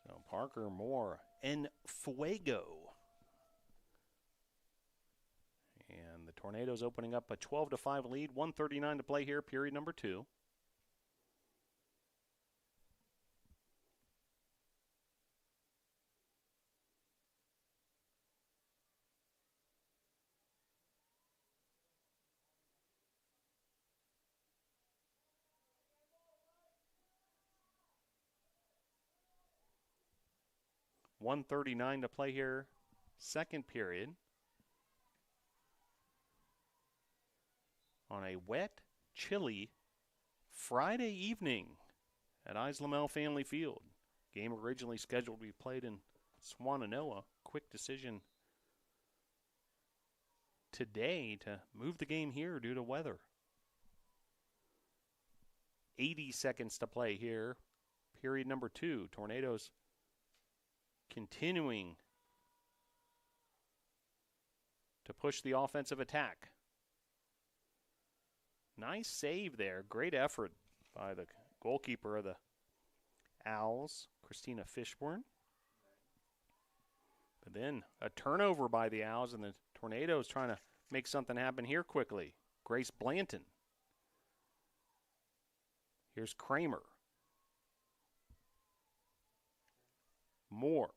So Parker Moore en fuego. And the Tornadoes opening up a 12-5 lead, 1:39 to play here, period number 2. $1:39 to play here, second period. On a wet, chilly Friday evening at Islamel Family Field. Game originally scheduled to be played in Swannanoa. Quick decision today to move the game here due to weather. 80 seconds to play here, period number 2. Tornadoes continuing to push the offensive attack. Nice save there. Great effort by the goalkeeper of the Owls, Christina Fishburne. But then a turnover by the Owls, and the Tornadoes trying to make something happen here quickly. Grace Blanton. Here's Kramer. Moore.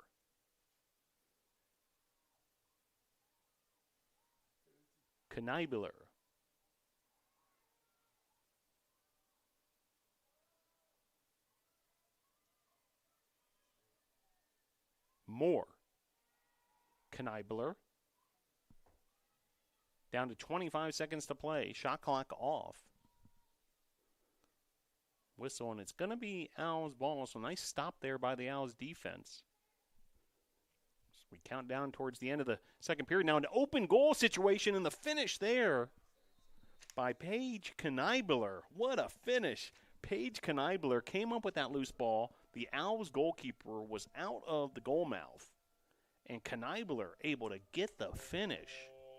Kneibler. Moore. Kneibler. Down to 25 seconds to play. Shot clock off. Whistle, and it's going to be Owls' ball. So nice stop there by the Owls' defense. So we count down towards the end of the second period. Now an open goal situation, and the finish there by Paige Kneibler. What a finish. Paige Kneibler came up with that loose ball. The Owls goalkeeper was out of the goal mouth, and Kneibler able to get the finish.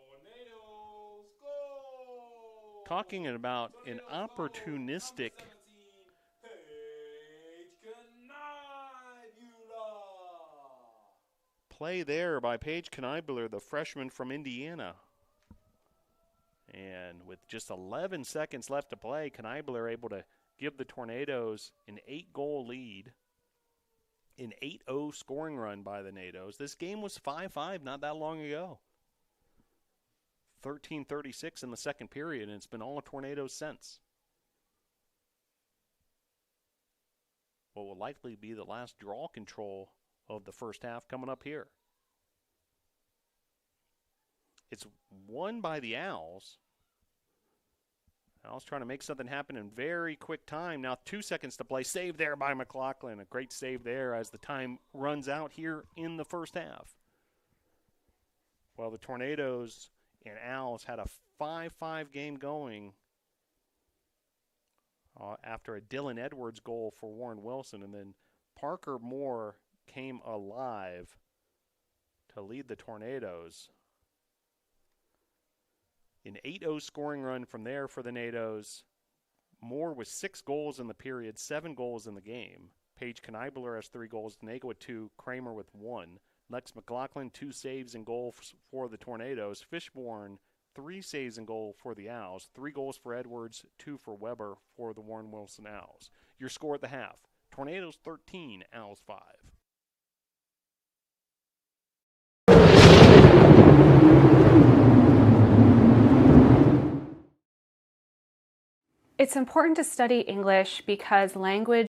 Tornadoes goal. Talking about an opportunistic play there by Paige Kneibler, the freshman from Indiana. And with just 11 seconds left to play, Kneibler able to give the Tornadoes an 8-goal lead. An 8-0 scoring run by the NATOs. This game was 5-5 not that long ago. 13:36 in the second period, and it's been all Tornadoes since. what will likely be the last draw control of the first half coming up here. It's won by the Owls. Owls trying to make something happen in very quick time. Now 2 seconds to play. Save there by McLaughlin. A great save there as the time runs out here in the first half. Well, the Tornadoes and Owls had a 5-5 game going after a Dylan Edwards goal for Warren Wilson. And then Parker Moore came alive to lead the Tornadoes. An 8-0 scoring run from there for the Nados. Moore with 6 goals in the period, 7 goals in the game. Paige Kneibler has 3 goals, Danega with 2, Kramer with 1. Lex McLaughlin, 2 saves and goals for the Tornadoes. Fishborn, 3 saves and goal for the Owls. 3 goals for Edwards, 2 for Weber for the Warren Wilson Owls. Your score at the half, Tornadoes 13, Owls 5. It's important to study English because language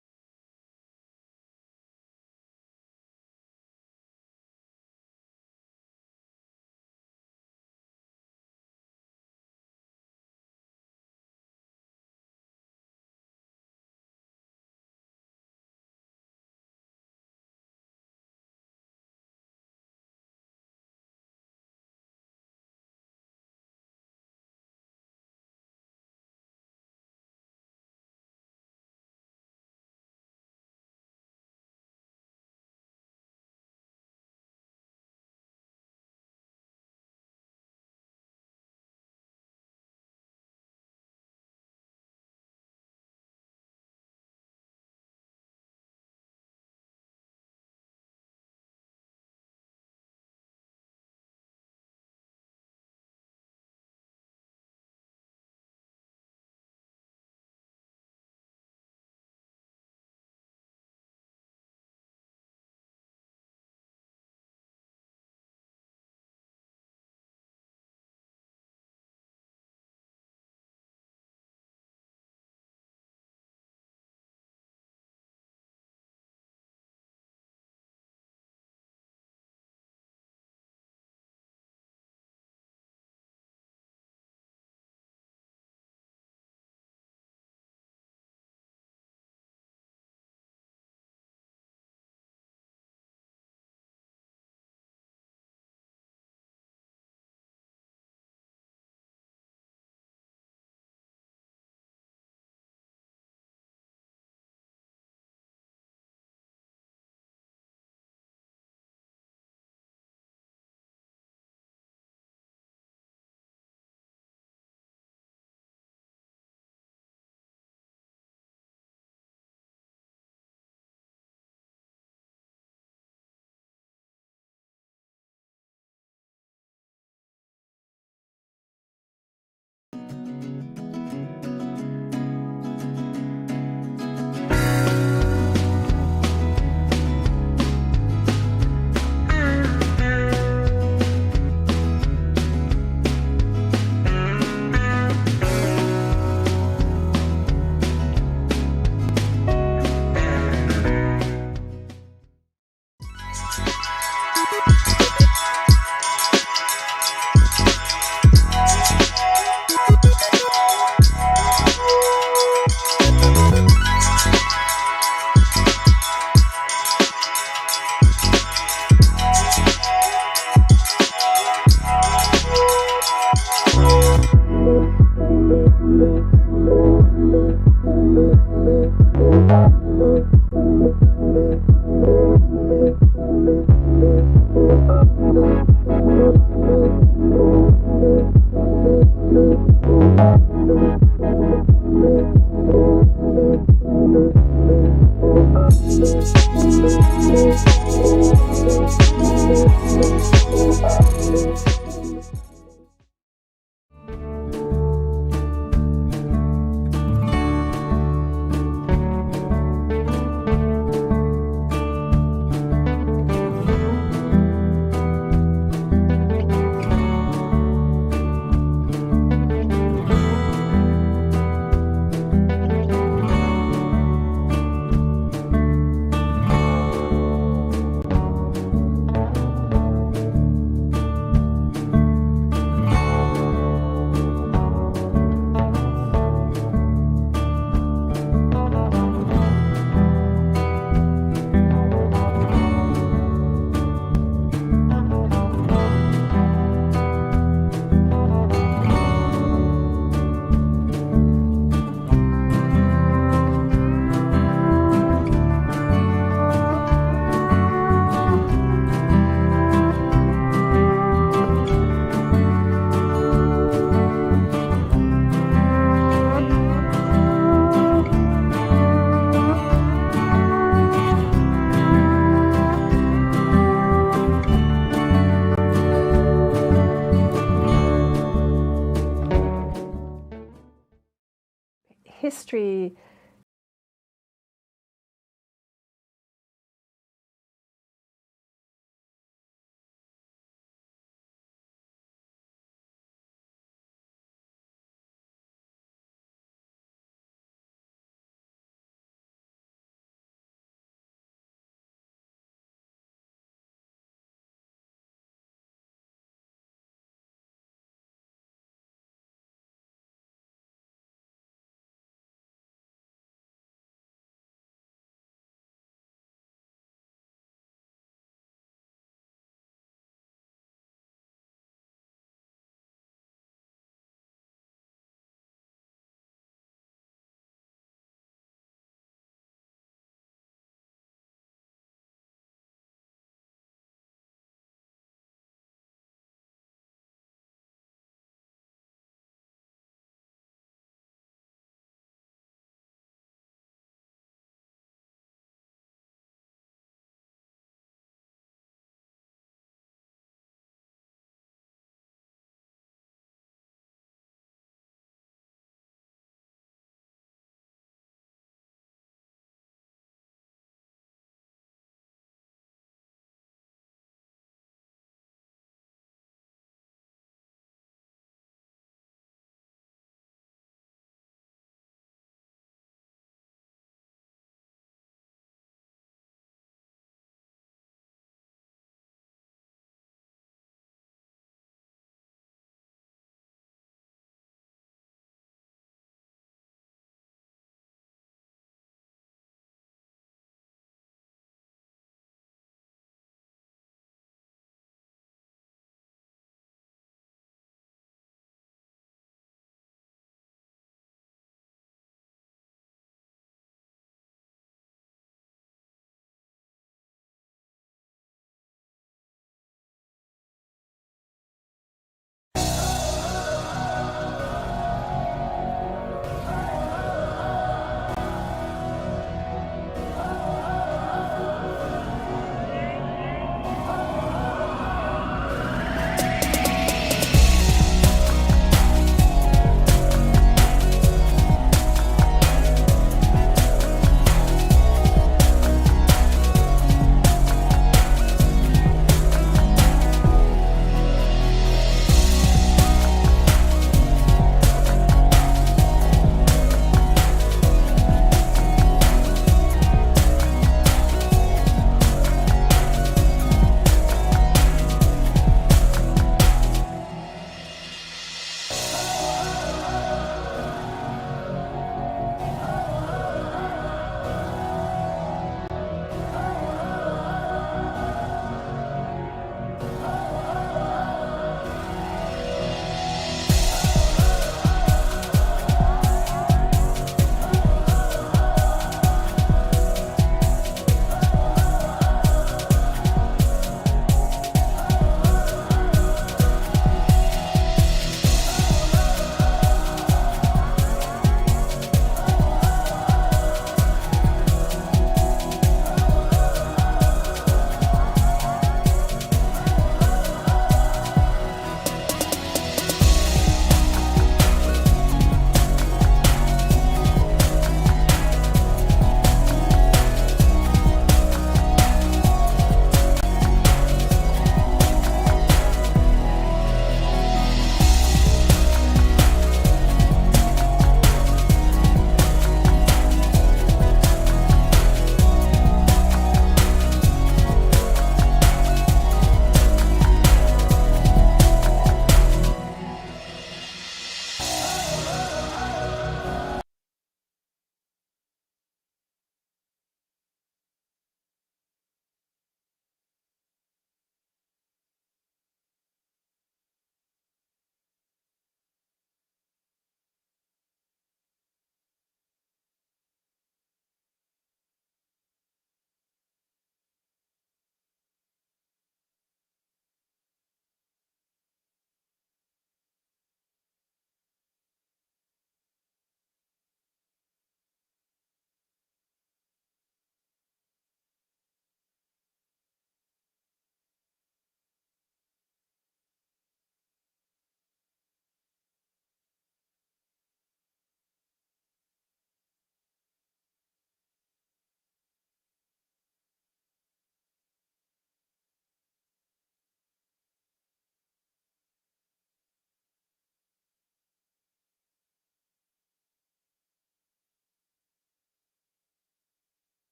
history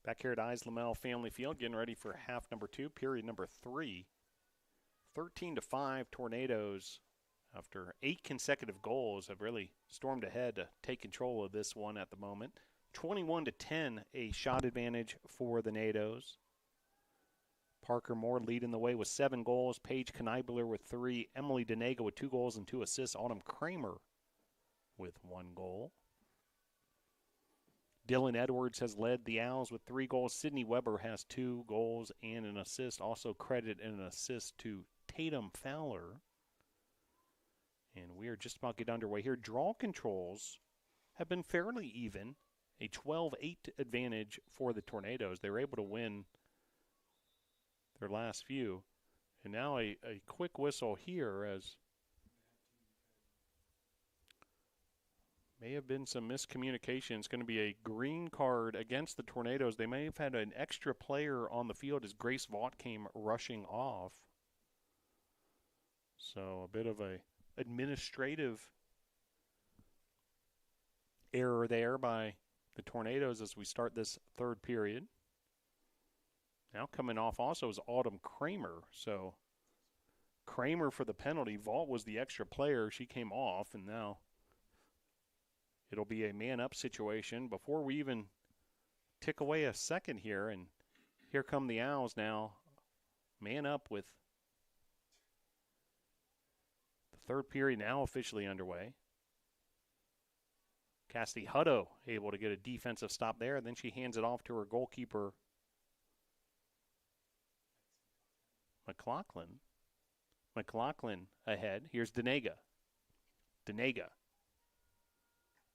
Back here at Islamel Family Field, getting ready for half number 2, period number 3. 13-5 Tornadoes, after 8 consecutive goals, have really stormed ahead to take control of this one at the moment. 21-10, a shot advantage for the Nados. Parker Moore leading the way with 7 goals. Paige Kneibler with 3. Emily Denega with 2 goals and 2 assists. Autumn Kramer with 1 goal. Dylan Edwards has led the Owls with 3 goals. Sydney Weber has 2 goals and an assist. Also credit and an assist to Tatum Fowler. And we are just about to get underway here. Draw controls have been fairly even. A 12-8 advantage for the Tornadoes. They were able to win their last few. And now a quick whistle here, as may have been some miscommunication. It's going to be a green card against the Tornadoes. They may have had an extra player on the field as Grace Vaught came rushing off. So a bit of a administrative error there by the Tornadoes as we start this third period. Now coming off also is Autumn Kramer. So Kramer for the penalty. Vaught was the extra player. She came off, and now it'll be a man-up situation. Before we even tick away a second here, and here come the Owls now, man up with the third period now officially underway. Cassidy Hutto able to get a defensive stop there, and then she hands it off to her goalkeeper, McLaughlin. McLaughlin ahead. Here's Denega. Denega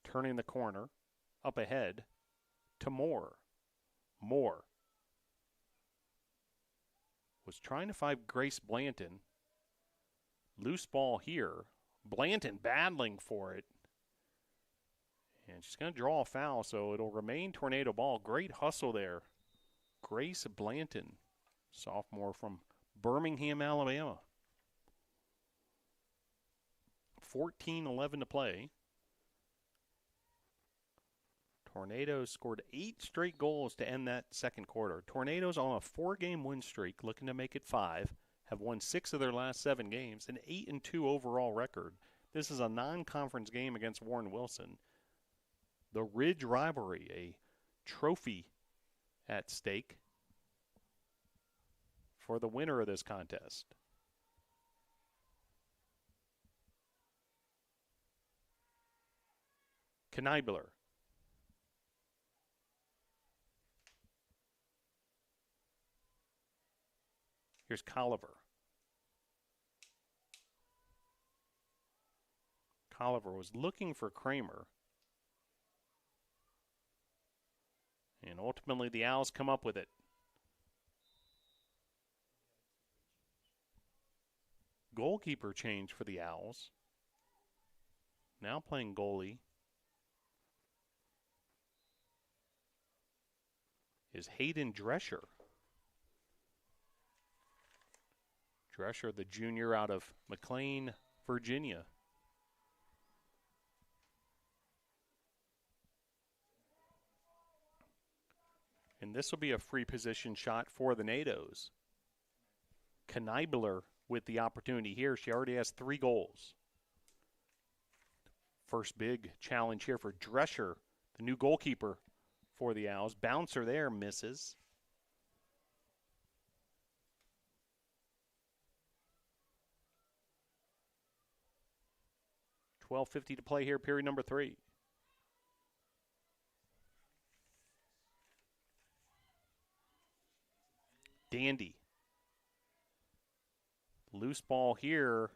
turning the corner, up ahead to Moore. Moore was trying to find Grace Blanton. Loose ball here. Blanton battling for it. And she's going to draw a foul, so it'll remain Tornado ball. Great hustle there. Grace Blanton, sophomore from Birmingham, Alabama. 14-11 to play. Tornadoes scored 8 straight goals to end that second quarter. Tornadoes on a 4-game win streak, looking to make it 5, have won 6 of their last 7 games, an 8-2 overall record. This is a non-conference game against Warren Wilson. The Ridge Rivalry, a trophy at stake for the winner of this contest. Kneibler. Here's Colliver. Colliver was looking for Kramer. And ultimately the Owls come up with it. Goalkeeper change for the Owls. Now playing goalie is Hayden Drescher. Drescher, the junior out of McLean, Virginia. And this will be a free position shot for the Nados. Kneibler with the opportunity here. She already has 3 goals. First big challenge here for Drescher, the new goalkeeper for the Owls. Bouncer there, misses. $12:50 to play here, period number 3. Dandy. Loose ball here.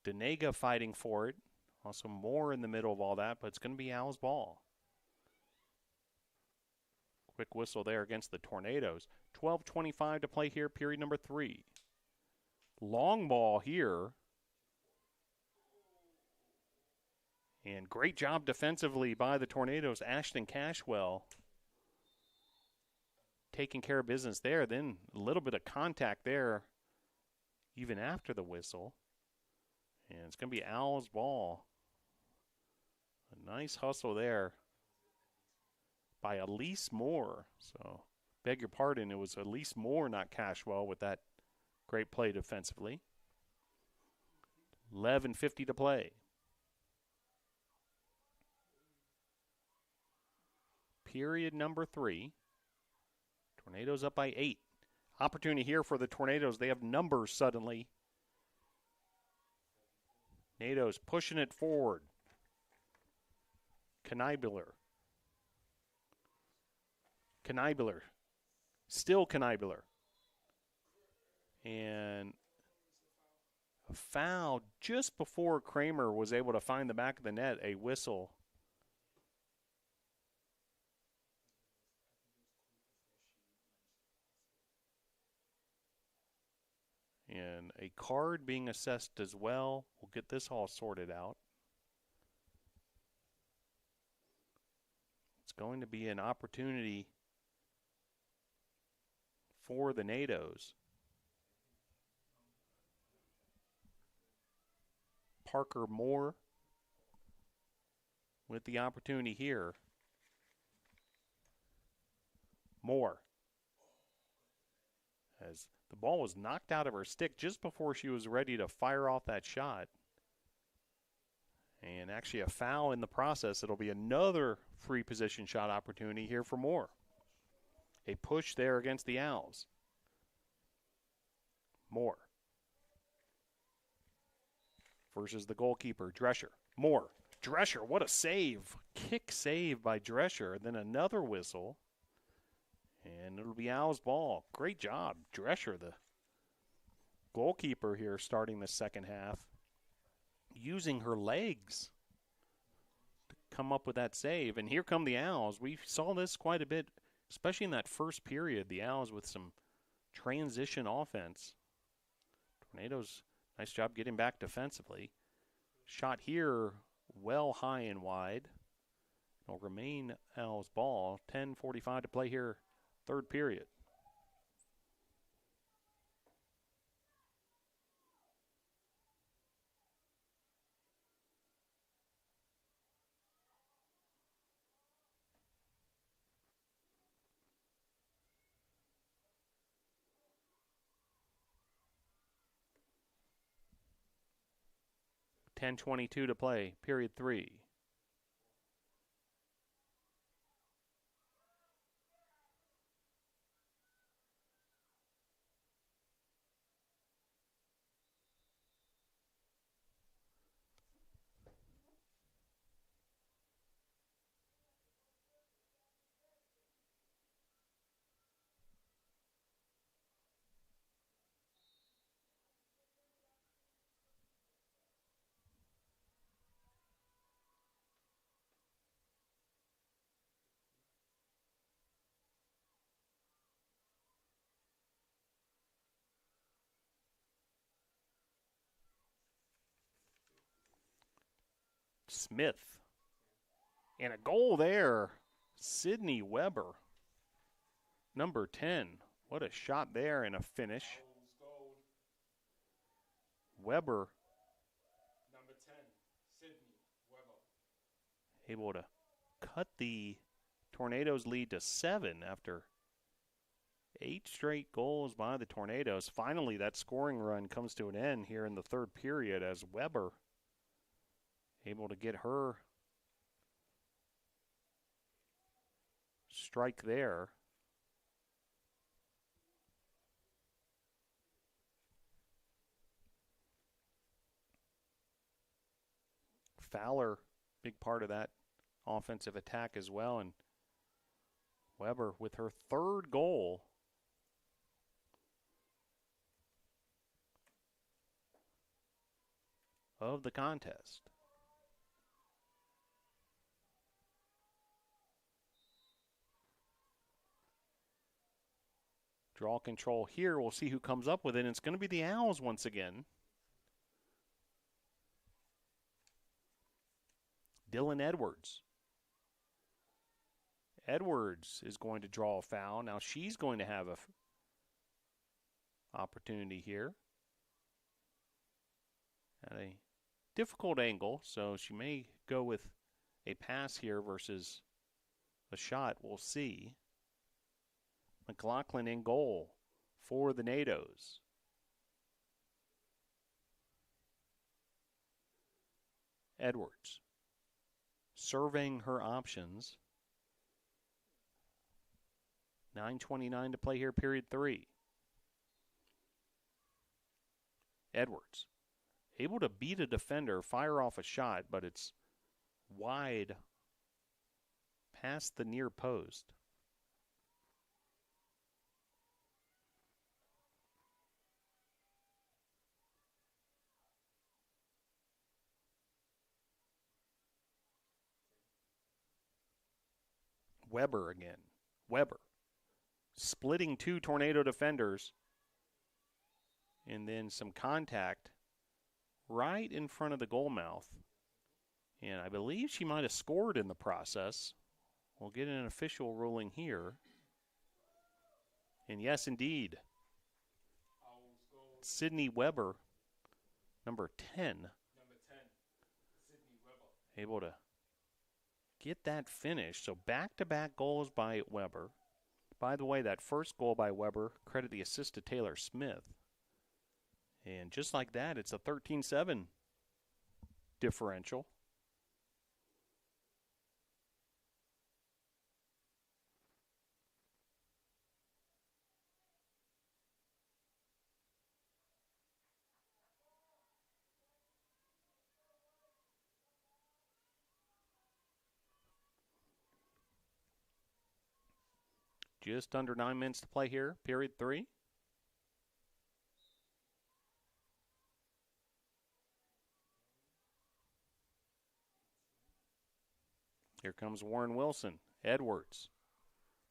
Denega fighting for it. Also Moore in the middle of all that, but it's going to be Owls ball. Quick whistle there against the Tornadoes. 12:25 to play here, period number 3. Long ball here. And great job defensively by the Tornadoes. Ashton Cashwell taking care of business there. Then a little bit of contact there even after the whistle. And it's going to be Owls ball. A nice hustle there by Elise Moore. So, beg your pardon, it was Elise Moore, not Cashwell, with that great play defensively. 11:50 to play. Period number 3. Tornadoes up by 8. Opportunity here for the Tornadoes. They have numbers suddenly. Tornadoes pushing it forward. Kneibler. Still Kneibler. And a foul just before Kramer was able to find the back of the net, a whistle. And a card being assessed as well. We'll get this all sorted out. It's going to be an opportunity for the NATOs. Parker Moore with the opportunity here. Moore. As the ball was knocked out of her stick just before she was ready to fire off that shot. And actually a foul in the process. It'll be another free position shot opportunity here for Moore. A push there against the Owls. Moore. Versus the goalkeeper, Drescher. Moore. Drescher, what a save. Kick save by Drescher. Then another whistle. And it'll be Owls' ball. Great job, Drescher, the goalkeeper here starting the second half. Using her legs to come up with that save. And here come the Owls. We saw this quite a bit, especially in that first period. The Owls with some transition offense. Tornadoes, nice job getting back defensively. Shot here well high and wide. It'll remain Owls' ball. 10:45 to play here, third period. .10:22 to play, period 3. Smith. And a goal there. Sydney Weber. Number 10. What a shot there and a finish. Weber. Number 10, Sydney Weber. Able to cut the Tornadoes lead to 7 after 8 straight goals by the Tornadoes. Finally, that scoring run comes to an end here in the third period as Weber able to get her strike there. Fowler, big part of that offensive attack as well. And Weber with her third goal. Of the contest. Draw control here. We'll see who comes up with it. And it's going to be the Owls once again. Dylan Edwards. Edwards is going to draw a foul. Now she's going to have a opportunity here. At a difficult angle, so she may go with a pass here versus a shot. We'll see. McLaughlin in goal for the NATOs. Edwards surveying her options. 9:29 to play here, period 3. Edwards able to beat a defender, fire off a shot, but it's wide past the near post. Weber again. Weber splitting 2 Tornado defenders, and then some contact right in front of the goal mouth. And I believe she might have scored in the process. We'll get an official ruling here. And yes, indeed, Sydney Weber, number 10, able to get that finish. So back-to-back goals by Weber. By the way, that first goal by Weber, credit the assist to Taylor Smith. And just like that, it's a 13-7 differential. Just under 9 minutes to play here, period 3. Here comes Warren Wilson. Edwards.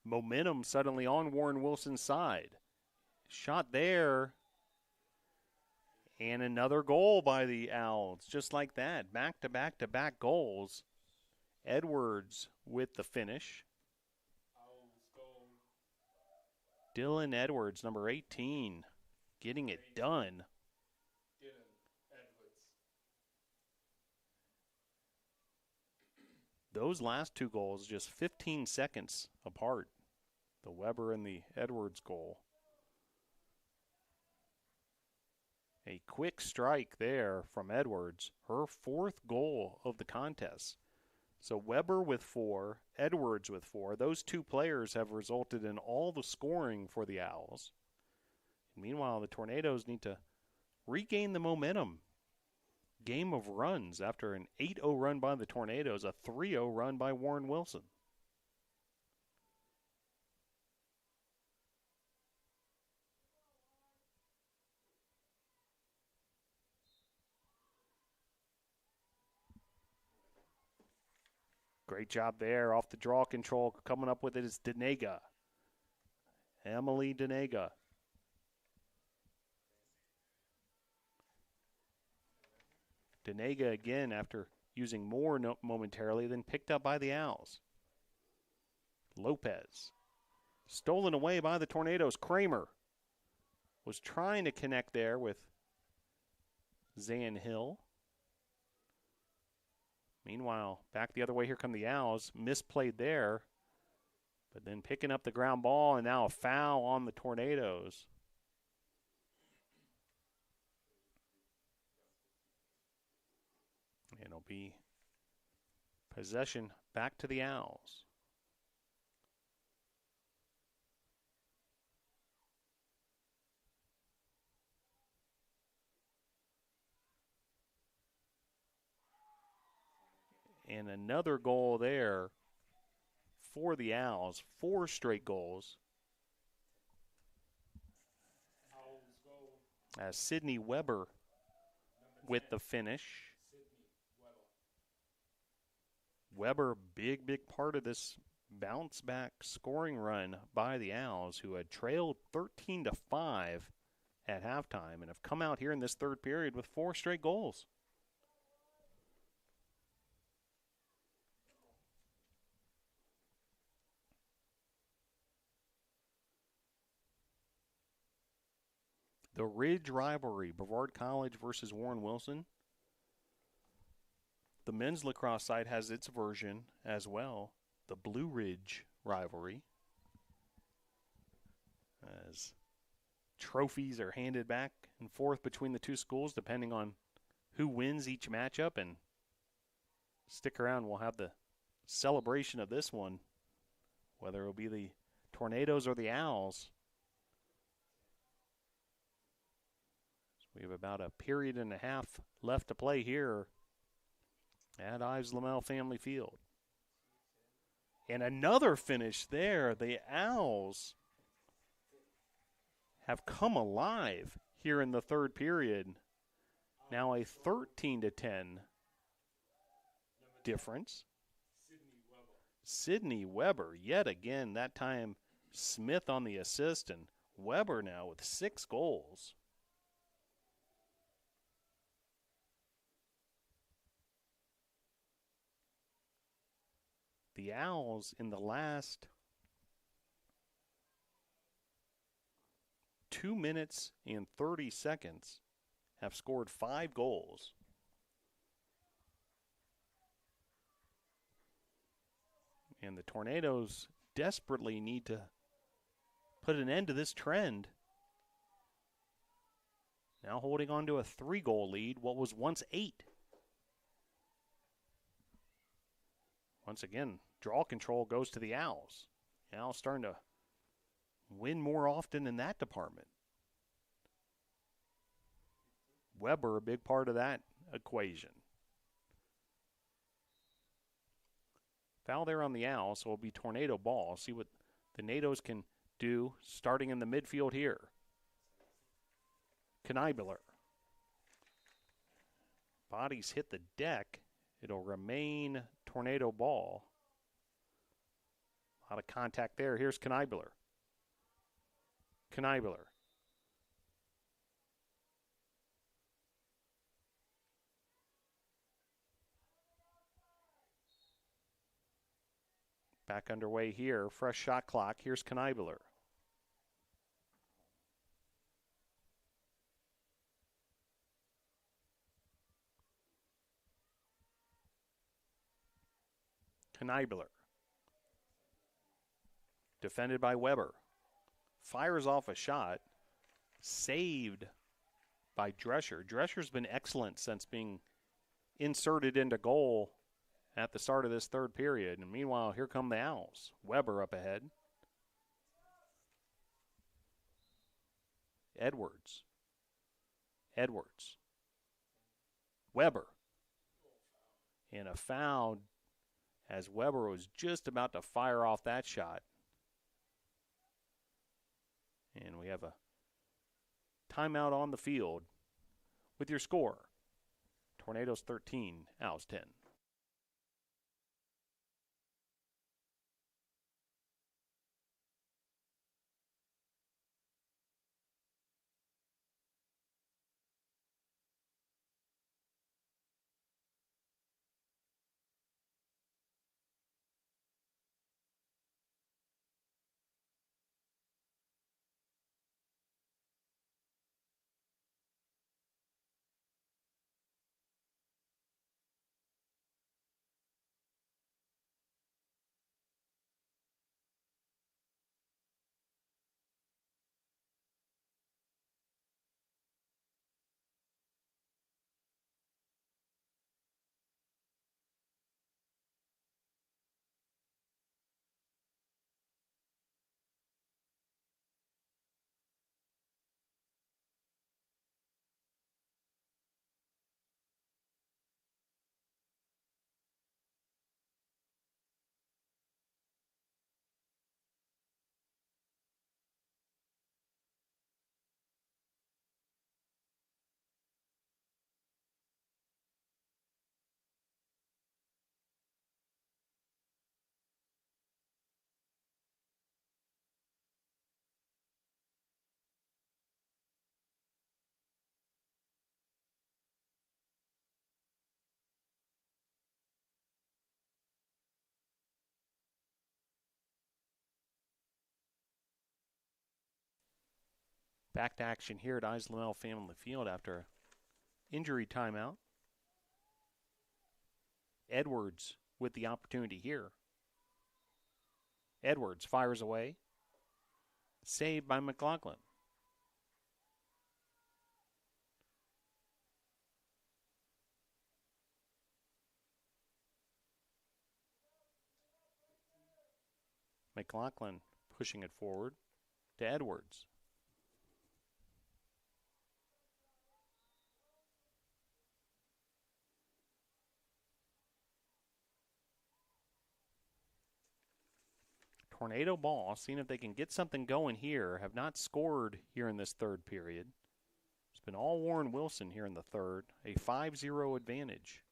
Momentum suddenly on Warren Wilson's side. Shot there. And another goal by the Owls. Just like that. Back-to-back-to-back goals. Edwards with the finish. Dylan Edwards, number 18, getting it done. Those last 2 goals just 15 seconds apart. The Weber and the Edwards goal. A quick strike there from Edwards. Her 4th goal of the contest. So Weber with 4, Edwards with 4. Those 2 players have resulted in all the scoring for the Owls. Meanwhile, the Tornadoes need to regain the momentum. Game of runs after an 8-0 run by the Tornadoes, a 3-0 run by Warren Wilson. Great job there off the draw control. Coming up with it is Denega. Emily Denega. Denega again after using more momentarily, then picked up by the Owls. Lopez. Stolen away by the Tornadoes. Kramer was trying to connect there with Zan Hill. Meanwhile, back the other way, here come the Owls. Misplayed there, but then picking up the ground ball, and now a foul on the Tornadoes. And it'll be possession back to the Owls. And another goal there for the Owls. 4 straight goals. As Sydney Weber with the finish. Weber, big part of this bounce back scoring run by the Owls, who had trailed 13-5 at halftime and have come out here in this third period with 4 straight goals. The Ridge Rivalry, Brevard College versus Warren Wilson. The men's lacrosse side has its version as well. the Blue Ridge rivalry, as trophies are handed back and forth between the two schools depending on who wins each matchup. And stick around, we'll have the celebration of this one, whether it'll be the Tornadoes or the Owls. So we have about a period and a half left to play here at Ives Lamel Family Field. And another finish there. The Owls have come alive here in the third period. Now a 13-10 difference. Sydney Weber, yet again, that time Smith on the assist, and Weber now with 6 goals. The Owls in the last 2 minutes and 30 seconds have scored 5 goals. And the Tornadoes desperately need to put an end to this trend. Now holding on to a 3-goal lead, what was once 8. Once again, draw control goes to the Owls. The Owls starting to win more often in that department. Weber, a big part of that equation. Foul there on the Owls, so it'll be Tornado ball. See what the Nados can do starting in the midfield here. Knibler. Bodies hit the deck. It'll remain Tornado ball. A lot of contact there. Here's Knibler. Knibler. Back underway here. Fresh shot clock. Here's Knibler. Knibler. Defended by Weber. Fires off a shot. Saved by Drescher. Drescher's been excellent since being inserted into goal at the start of this third period. And meanwhile, here come the Owls. Weber up ahead. Edwards. Edwards. Weber. And a foul as Weber was just about to fire off that shot. And we have a timeout on the field with your score. Tornadoes 13, Owls 10. Back to action here at Ives Lamel Family Field after injury timeout. Edwards with the opportunity here. Edwards fires away. Saved by McLaughlin. McLaughlin pushing it forward to Edwards. Tornado ball, seeing if they can get something going here. Have not scored here in this third period. It's been all Warren Wilson here in the third. A 5-0 advantage.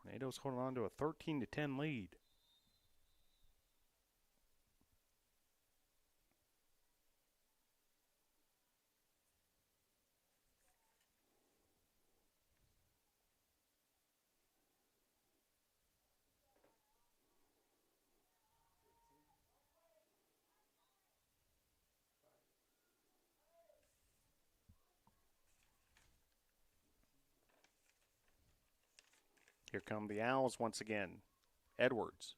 Tornadoes holding on to a 13-10 lead. Here come the Owls once again. Edwards.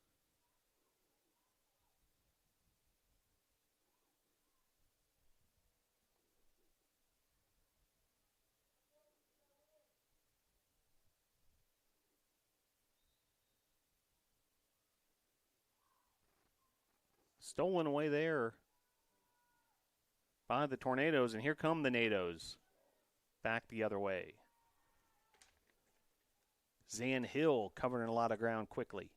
Stolen away there by the Tornadoes, and here come the Nados. Back the other way. Zan Hill covering a lot of ground quickly.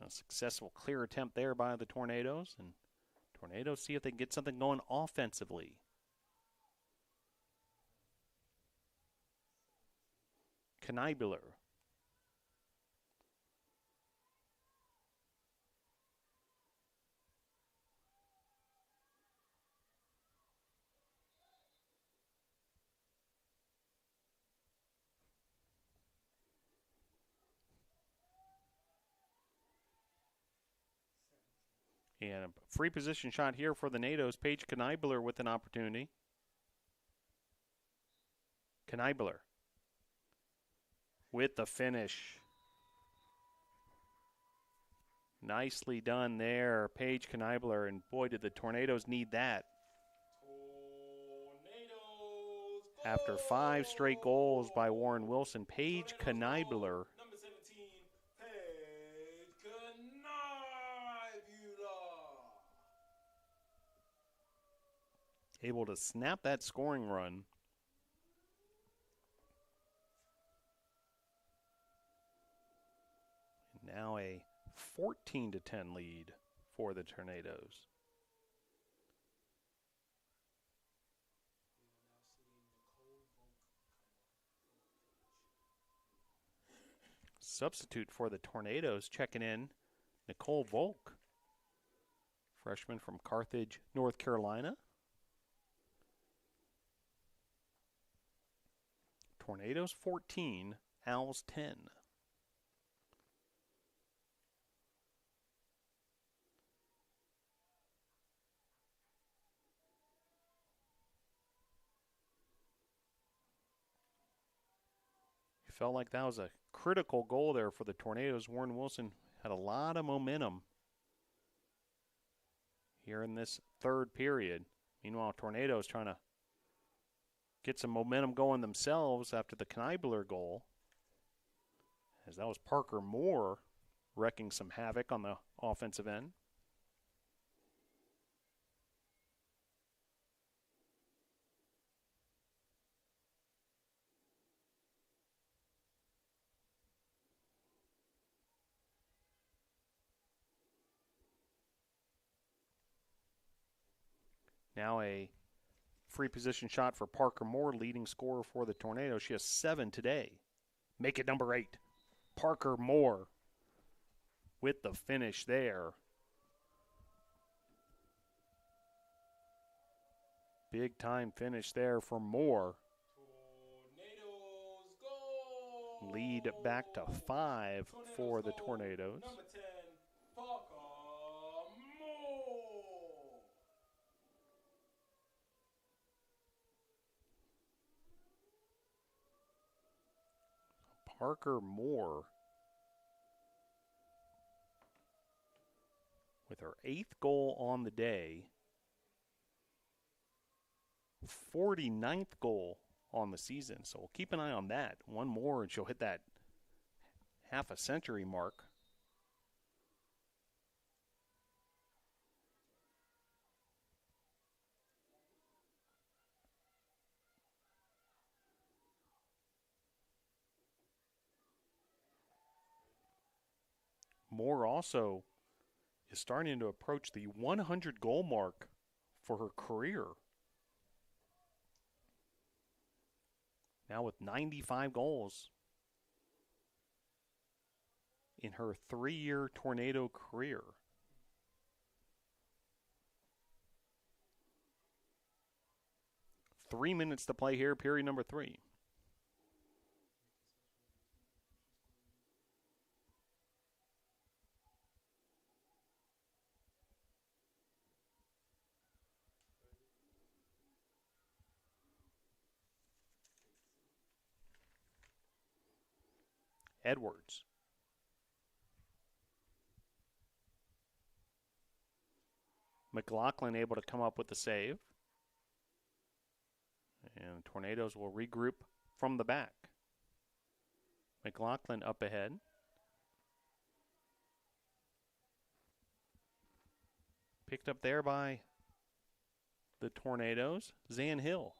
A successful clear attempt there by the Tornadoes, and Tornadoes see if they can get something going offensively. Kneibuller. And a free position shot here for the Nados. Paige Kneibuller with an opportunity. Kneibuller with the finish. Nicely done there, Paige Kneibuller, and boy, did the Tornadoes need that. After 5 straight goals by Warren Wilson, Paige Kneibuller Number 17, Paige Kneibuller. able to snap that scoring run. And now a 14-10 lead for the Tornadoes. Substitute for the Tornadoes checking in, Nicole Volk, freshman from Carthage, North Carolina. Tornadoes 14, Owls 10. Felt like that was a critical goal there for the Tornadoes. Warren Wilson had a lot of momentum here in this third period. Meanwhile, Tornadoes trying to get some momentum going themselves after the Kneibuller goal, as that was Parker Moore wrecking some havoc on the offensive end. Now a free position shot for Parker Moore, leading scorer for the Tornadoes. She has 7 today. Make it number 8. Parker Moore with the finish there. Big time finish there for Moore. Tornadoes goal. Lead back to 5 for the Tornadoes. Number 10, Parker Moore. Parker Moore with her 8th goal on the day, 49th goal on the season. So we'll keep an eye on that. One more and she'll hit that half a century mark. Moore also is starting to approach the 100 goal mark for her career. Now with 95 goals in her 3-year Tornado career. Three minutes to play here, period number 3. Edwards. McLaughlin able to come up with the save. And Tornadoes will regroup from the back. McLaughlin up ahead. Picked up there by the Tornadoes, Zan Hill.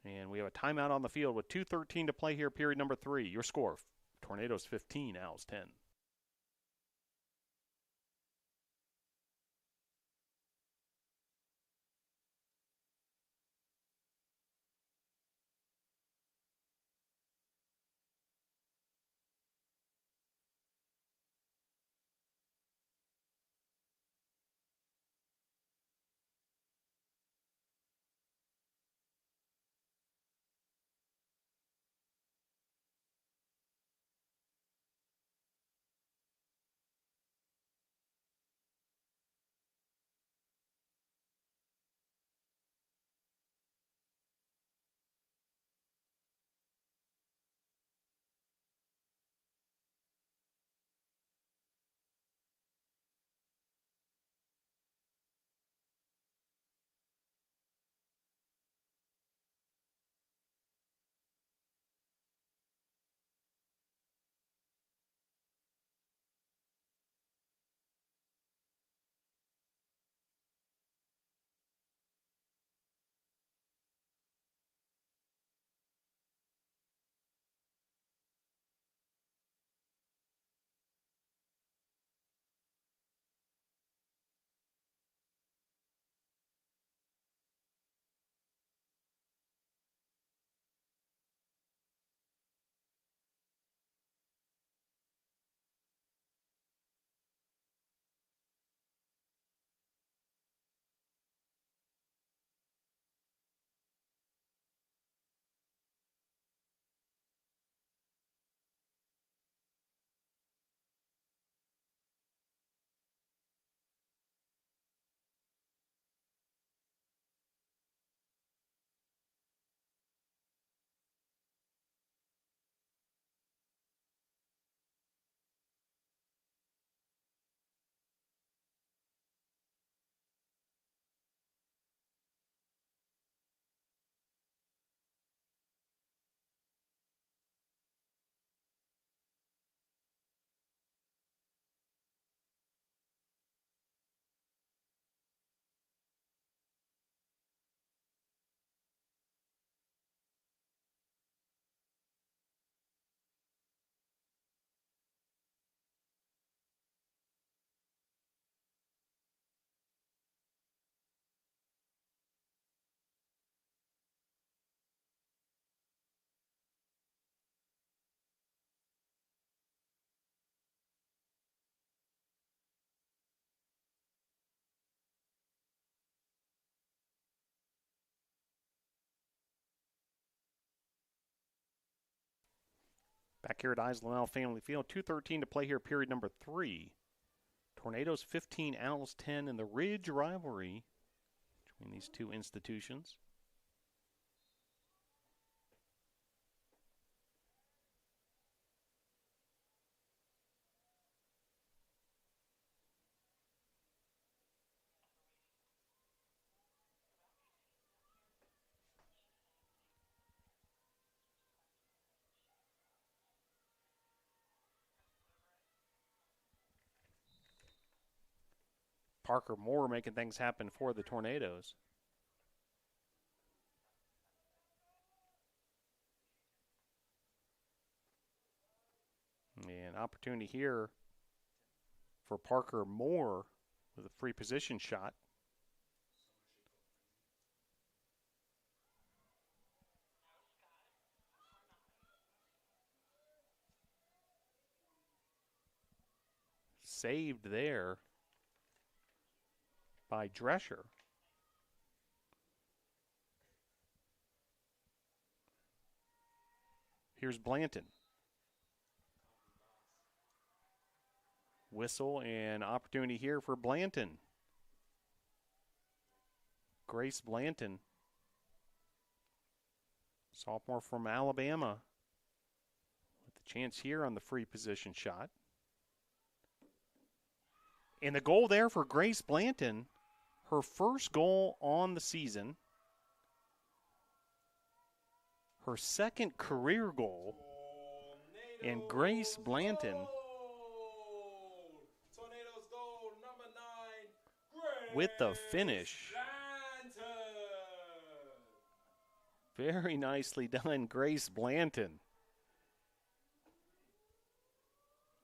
And we have a timeout on the field with 2:13 to play here, period number 3. Your score, Tornadoes 15, Owls 10. Back here at Islamel Family Field, 2:13 to play here, period number 3. Tornadoes 15, Owls 10 in the Ridge rivalry between these two institutions. Parker Moore making things happen for the Tornadoes. And opportunity here for Parker Moore with a free position shot. Saved there by Drescher. Here's Blanton. Whistle and opportunity here for Blanton. Grace Blanton, sophomore from Alabama, with the chance here on the free position shot. And the goal there for Grace Blanton, her first goal on the season, her second career goal, and Grace Blanton Tornadoes goal number 9, with the finish. Very nicely done, Grace Blanton.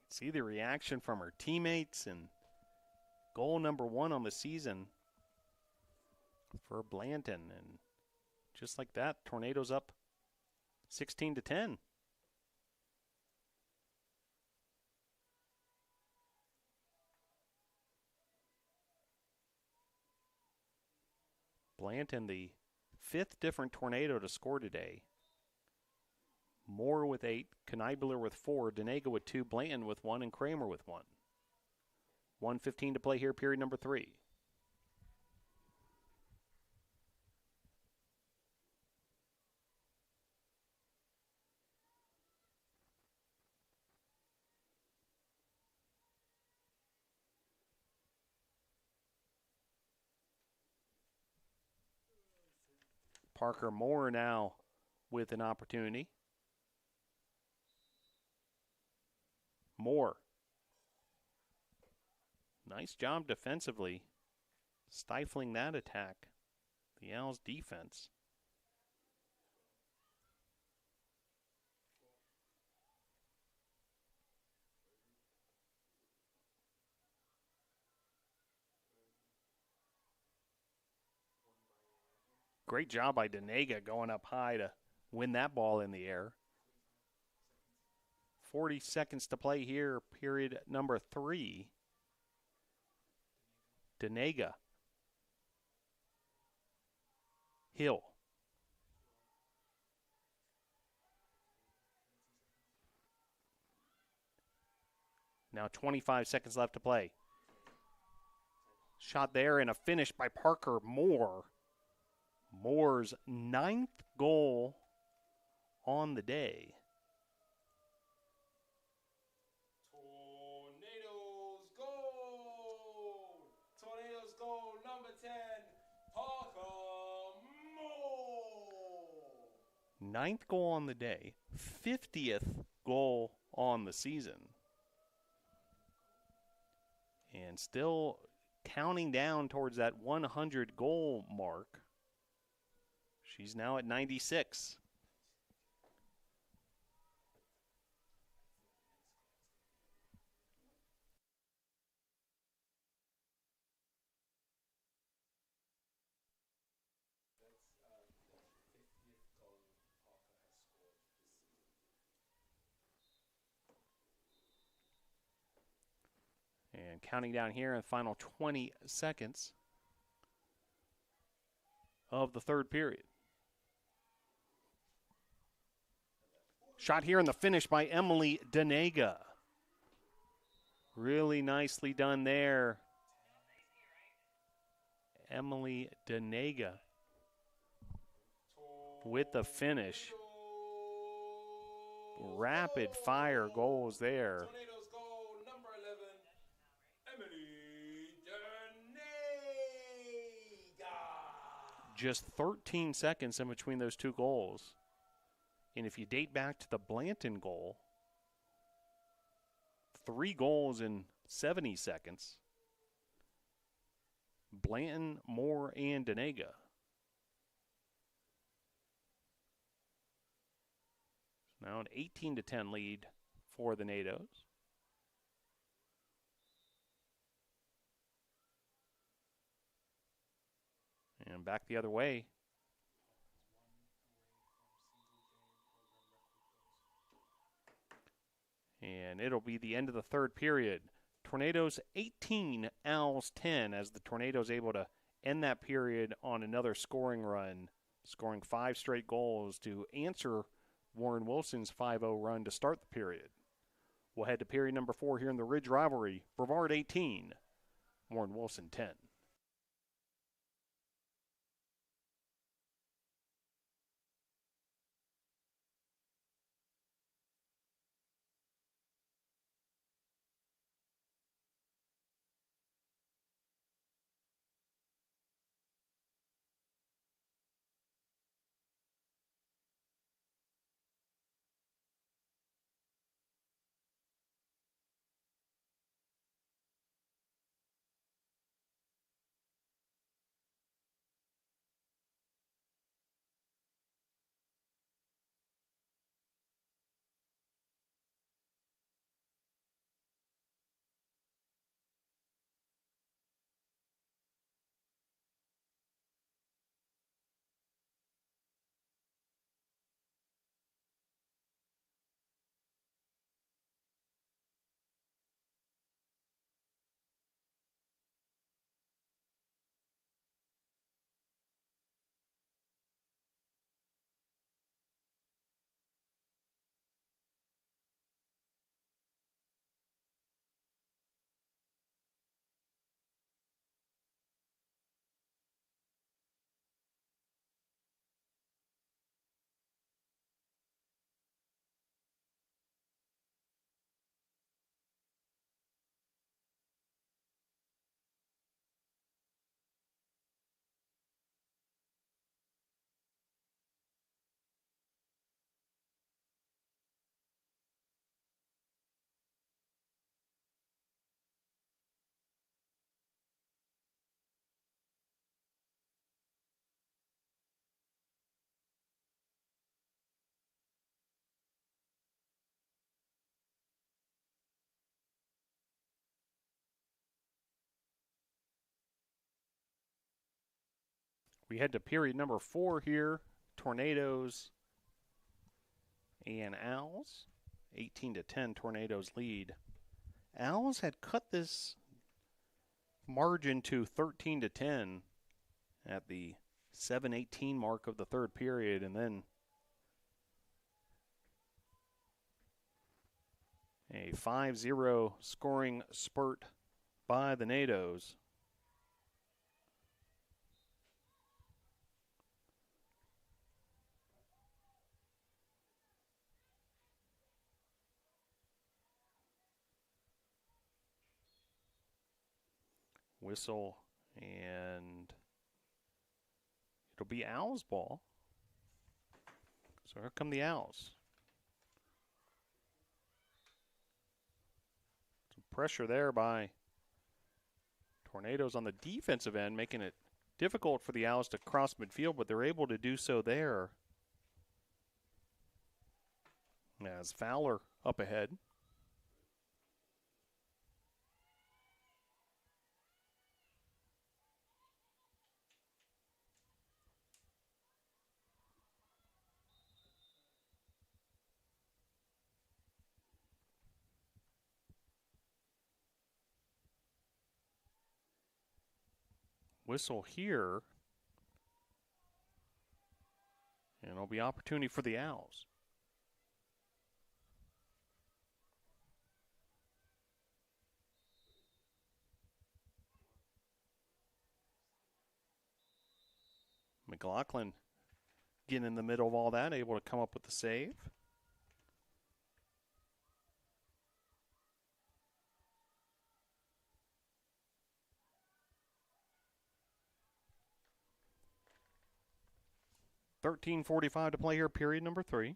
See the reaction from her teammates, and goal number 1 on the season for Blanton. And just like that, Tornadoes up 16-10. Blanton, the 5th different Tornado to score today. Moore with 8, Kneibler with 4, Denega with 2, Blanton with 1, and Kramer with 1. 1:15 to play here, period number 3. Parker Moore now with an opportunity. Moore. Nice job defensively, stifling that attack. The Owls' defense. Great job by Denega going up high to win that ball in the air. 40 seconds to play here, period number 3. Denega. Hill. Now 25 seconds left to play. Shot there and a finish by Parker Moore. Moore's 9th goal on the day. Tornadoes goal! Tornadoes goal number 10, Parker Moore! 9th goal on the day, 50th goal on the season. And still counting down towards that 100 goal mark. She's now at 96. And counting down here in the final 20 seconds of the third period. Shot here in the finish by Emily Denega. Really nicely done there. Emily Denega with the finish. Rapid fire goals there. Tornadoes goal number 11, Emily Denega! Just 13 seconds in between those two goals. And if you date back to the Blanton goal, 3 goals in 70 seconds. Blanton, Moore, and Denega. Now an 18-10 lead for the NATOs. And back the other way. And it'll be the end of the third period. Tornadoes 18, Owls 10, as the Tornadoes able to end that period on another scoring run, scoring 5 straight goals to answer Warren Wilson's 5-0 run to start the period. We'll head to period number 4 here in the Ridge Rivalry. Brevard 18, Warren Wilson 10. We head to period number 4 here. Tornadoes and Owls. 18-10 Tornadoes lead. Owls had cut this margin to 13-10 at the 7:18 mark of the third period, and then a 5-0 scoring spurt by the NATOs. Whistle, and it'll be Owls' ball. So here come the Owls. Some pressure there by Tornadoes on the defensive end, making it difficult for the Owls to cross midfield, but they're able to do so there. As Fowler up ahead. Whistle here. And it'll be opportunity for the Owls. McLaughlin getting in the middle of all that, able to come up with the save. .45 to play here, period number 3.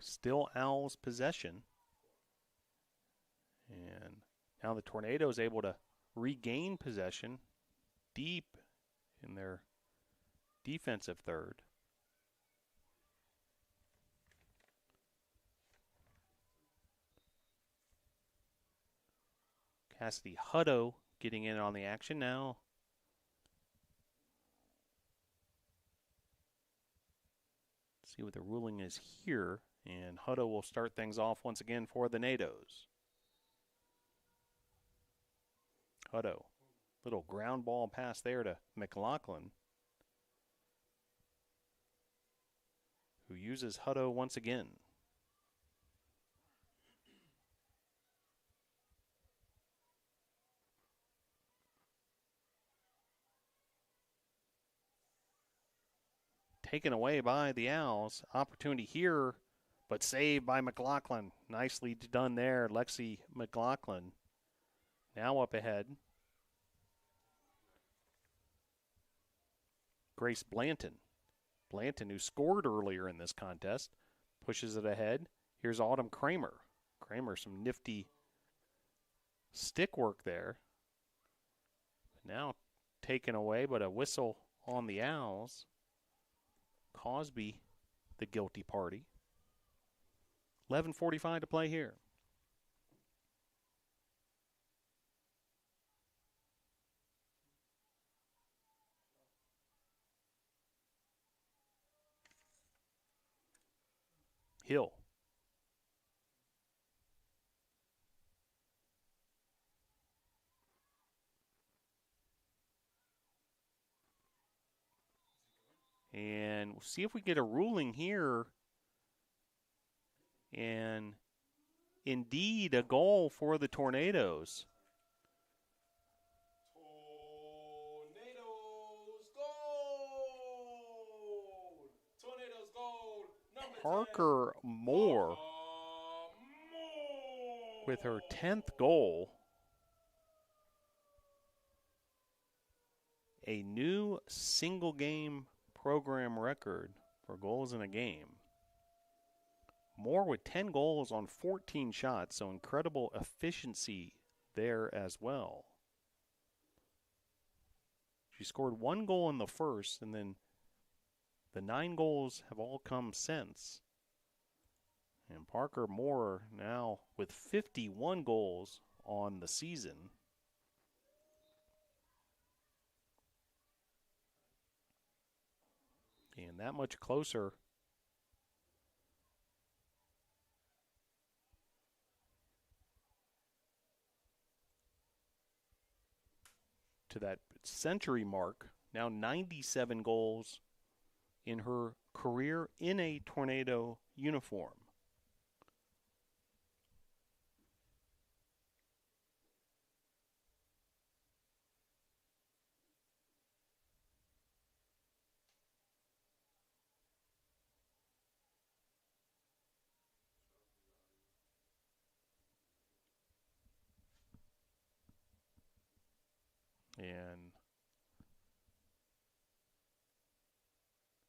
Still Owls possession. And now the Tornadoes able to regain possession deep in their defensive third. Cassidy Hutto getting in on the action now. See what the ruling is here. And Hutto will start things off once again for the NATOs. Hutto, little ground ball pass there to McLaughlin, who uses Hutto once again. Taken away by the Owls. Opportunity here, but saved by McLaughlin. Nicely done there, Lexi McLaughlin. Now up ahead. Grace Blanton. Blanton, who scored earlier in this contest, pushes it ahead. Here's Autumn Kramer. Kramer, some nifty stick work there. Now taken away, but a whistle on the Owls. Cosby, the guilty party. 11:45 to play here. Hill. And we'll see if we get a ruling here. And indeed, a goal for the Tornadoes. Tornadoes goal. Number Parker Moore with her 10th goal. A new single game program record for goals in a game. Moore with 10 goals on 14 shots, so incredible efficiency there as well. She scored 1 goal in the first, and then the 9 goals have all come since. And Parker Moore now with 51 goals on the season. And that much closer to that century mark. Now 97 goals in her career in a Tornado uniform. And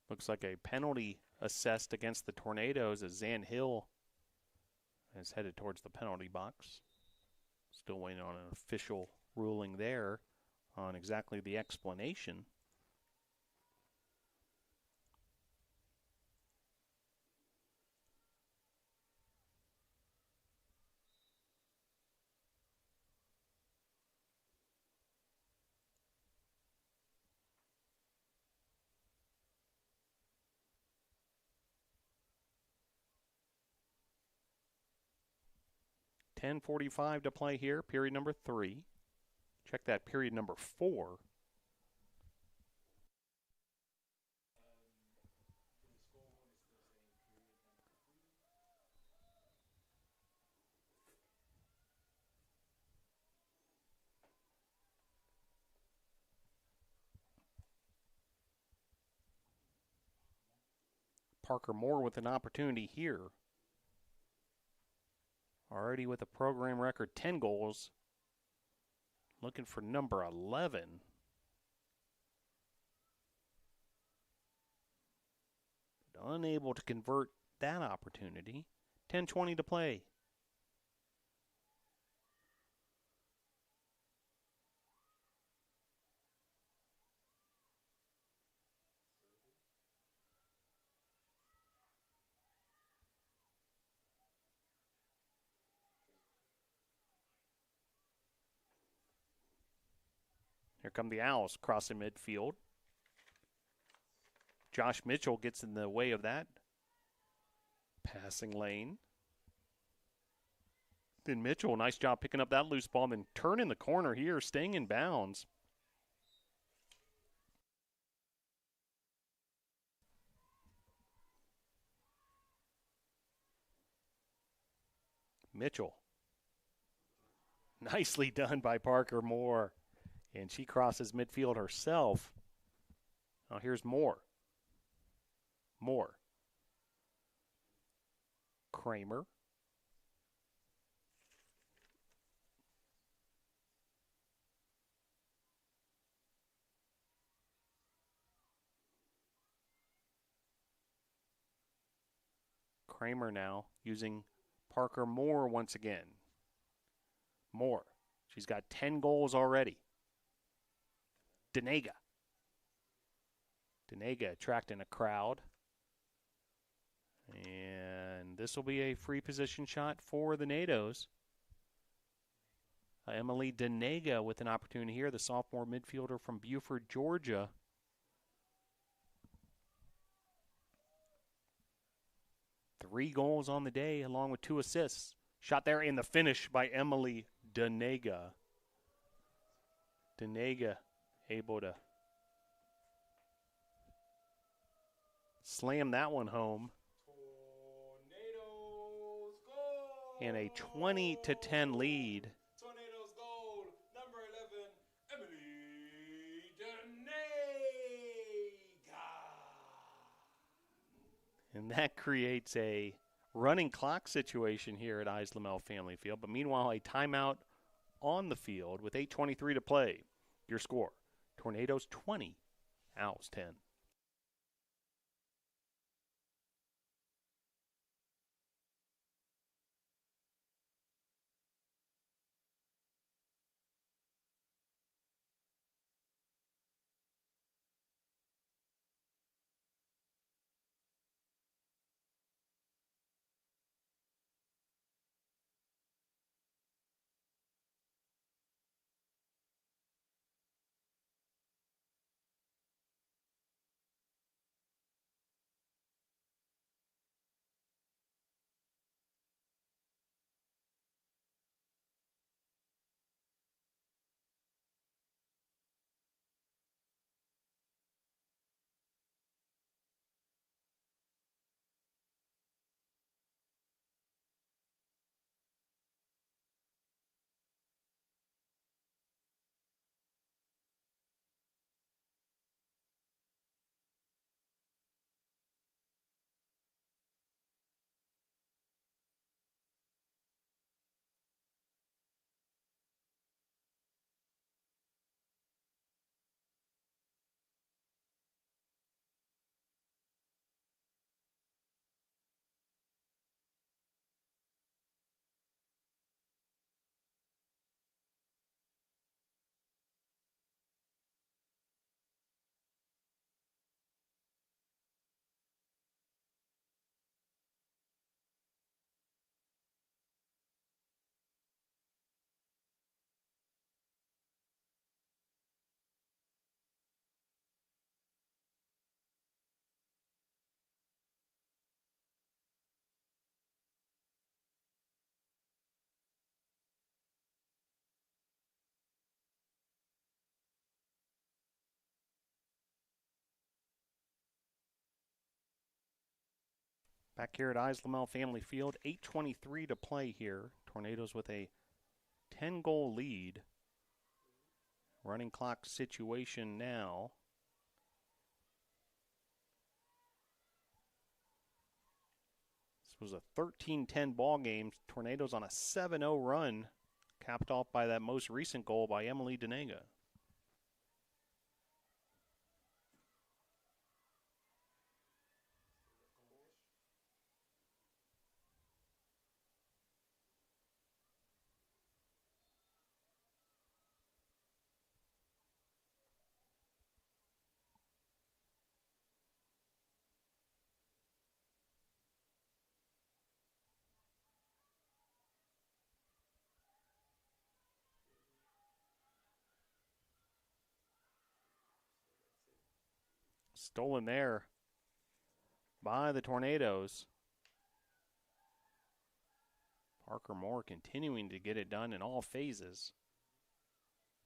looks like a penalty assessed against the Tornadoes as Zan Hill is headed towards the penalty box. Still waiting on an official ruling there on exactly the explanation. .45 to play here, period number 3. Check that period number 4. Parker Moore with an opportunity here. Already with a program record 10 goals. Looking for number 11. But unable to convert that opportunity. 10:20 to play. Here come the Owls crossing midfield. Josh Mitchell gets in the way of that passing lane. Then Mitchell, nice job picking up that loose ball and then turning the corner here, staying in bounds. Mitchell. Nicely done by Parker Moore. And she crosses midfield herself. Now here's Moore. Moore. Kramer. Kramer now using Parker Moore once again. Moore. She's got 10 goals already. Denega. Denega attracting a crowd. And this will be a free position shot for the NATOs. Emily Denega with an opportunity here, the sophomore midfielder from Buford, Georgia. Three goals on the day along with 2 assists. Shot there in the finish by Emily Denega. Denega able to slam that one home. Tornadoes goal. And a 20-10 lead. Tornadoes goal. Number 11, Emily Denega. And that creates a running clock situation here at Islamel Family Field. But meanwhile, a timeout on the field with 8:23 to play. Your score, Tornadoes 20, Owls 10. Back here at Islamel Family Field, 8:23 to play here. Tornadoes with a 10-goal lead. Running clock situation now. This was a 13-10 ball game. Tornadoes on a 7-0 run, capped off by that most recent goal by Emily Denega. Stolen there by the Tornadoes. Parker Moore continuing to get it done in all phases.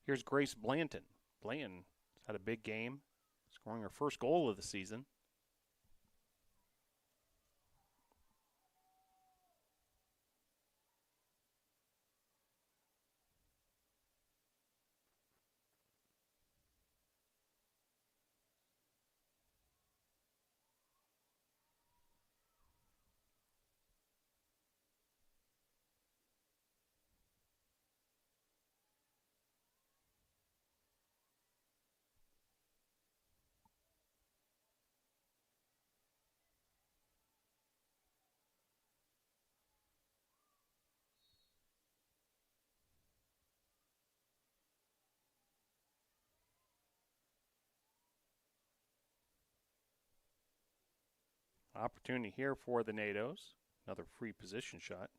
Here's Grace Blanton. Blanton had a big game, scoring her first goal of the season. Opportunity here for the NATOs. Another free position shot.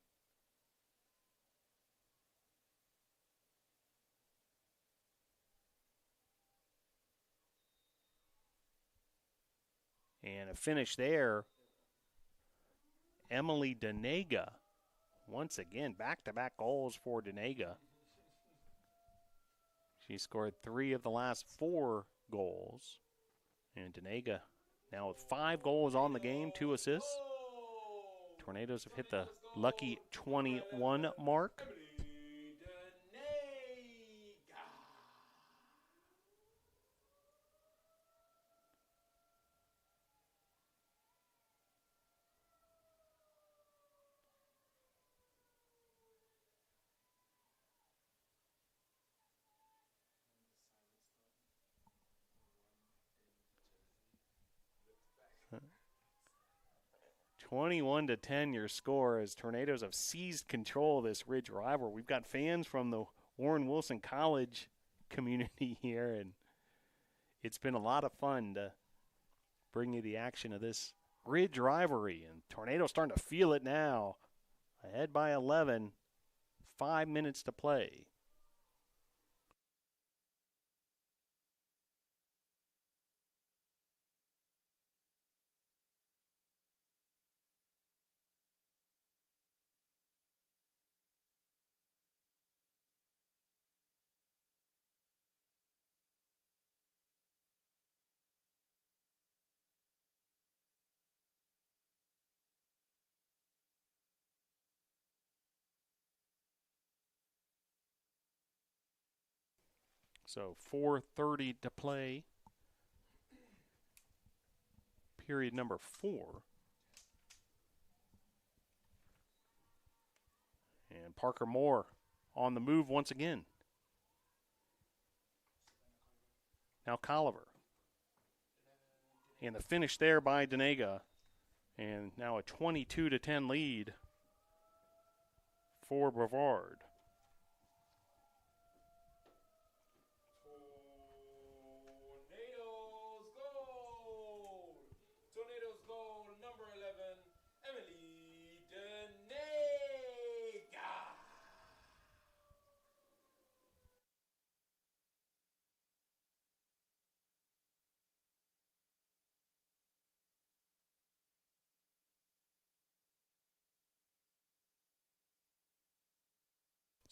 And a finish there. Emily Denega. Once again, back-to-back goals for Denega. She scored 3 of the last 4 goals. And Denega now with 5 goals on the game, 2 assists. Tornadoes have hit the lucky 21 mark. – 21-10 your score as Tornadoes have seized control of this Ridge Rivalry. We've got fans from the Warren Wilson College community here, and it's been a lot of fun to bring you the action of this Ridge Rivalry. And Tornadoes starting to feel it now. Ahead by 11, 5 minutes to play. So 4:30 to play. Period number 4. And Parker Moore on the move once again. Now Colliver. And the finish there by Denega. And now a 22-10 lead for Brevard.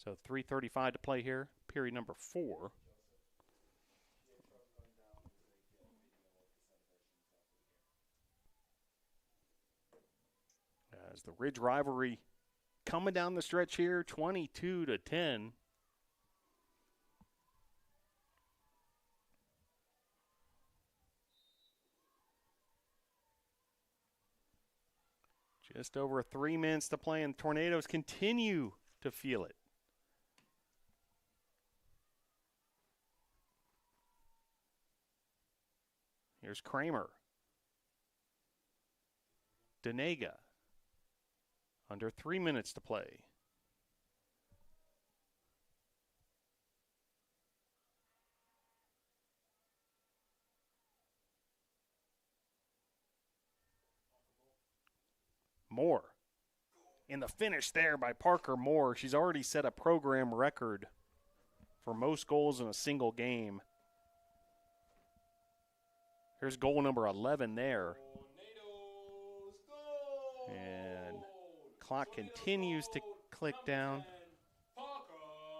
So 3:35 to play here, period number 4. As the Ridge Rivalry coming down the stretch here, 22-10. Just over 3 minutes to play, and Tornadoes continue to feel it. Here's Kramer. Denega. Under 3 minutes to play. Moore. In the finish there by Parker Moore. She's already set a program record for most goals in a single game. Here's goal number 11 there. Tornadoes gold. And clock continues to click Number down. 10, Parker Moore.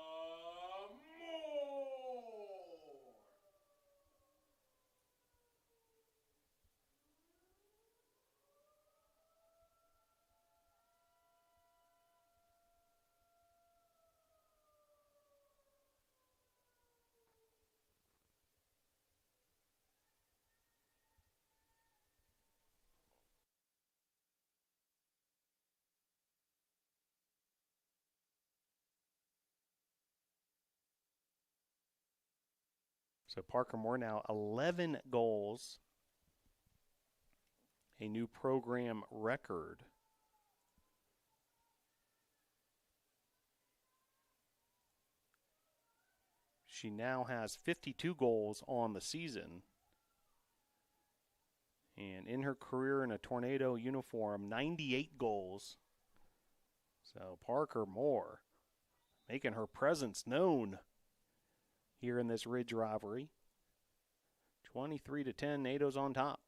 So Parker Moore now 11 goals, a new program record. She now has 52 goals on the season. And in her career in a Tornado uniform, 98 goals. So Parker Moore making her presence known here in this Ridge rivalry. 23-10, NATO's on top.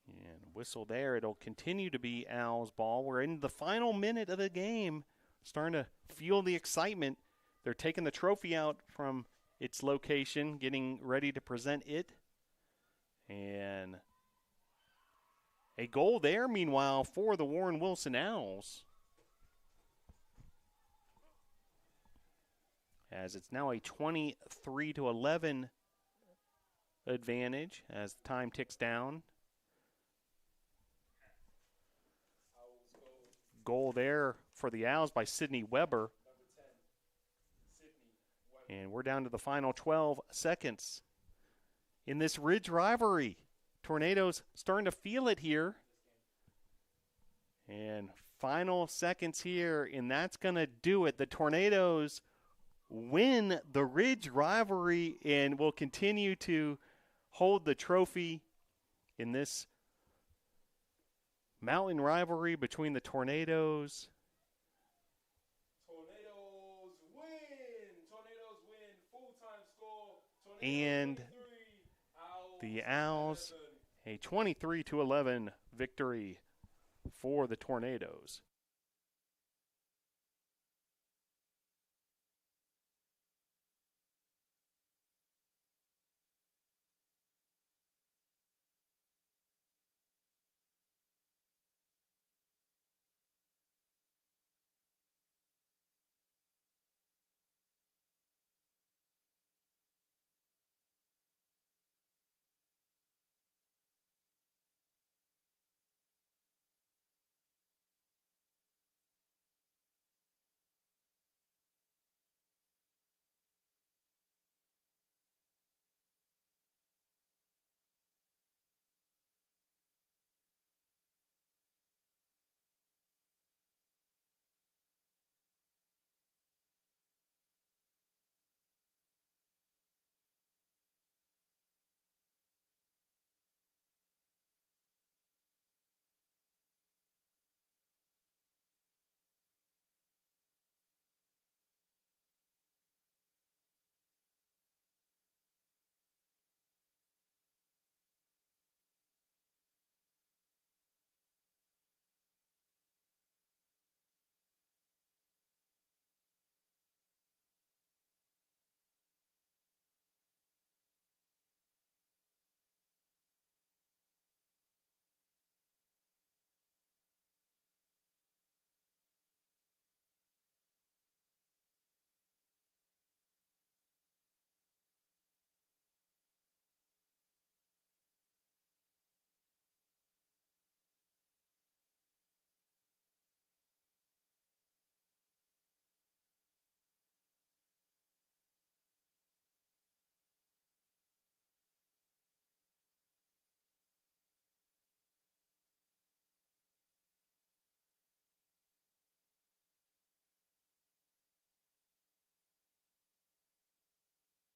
And whistle there. It'll continue to be Al's ball. We're in the final minute of the game. Starting to feel the excitement. They're taking the trophy out from its location, getting ready to present it. And a goal there, meanwhile, for the Warren Wilson Owls. As it's now a 23-11 advantage as the time ticks down. Goal there for the Owls by Sydney Weber. And we're down to the final 12 seconds in this Ridge rivalry. Tornadoes starting to feel it here. And final seconds here, and that's going to do it. The Tornadoes win the Ridge rivalry and will continue to hold the trophy in this mountain rivalry between the Tornadoes Tornadoes win. Full-time score. and the Owls. A 23-11 victory for the Tornadoes.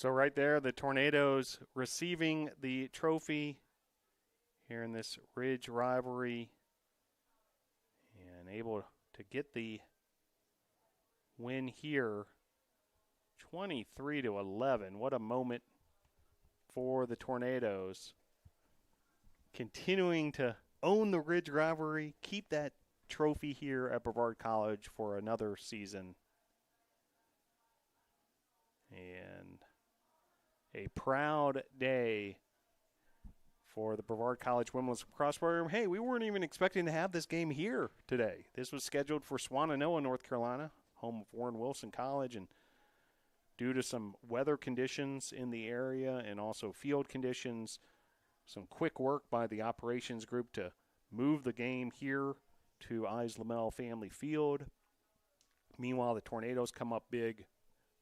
So right there, the Tornadoes receiving the trophy here in this Ridge Rivalry and able to get the win here, 23-11. What a moment for the Tornadoes. Continuing to own the Ridge Rivalry, keep that trophy here at Brevard College for another season. And a proud day for the Brevard College Women's Lacrosse program. Hey, we weren't even expecting to have this game here today. This was scheduled for Swannanoa, North Carolina, home of Warren Wilson College, and due to some weather conditions in the area and also field conditions, some quick work by the operations group to move the game here to Islamel Family Field. Meanwhile, the Tornadoes come up big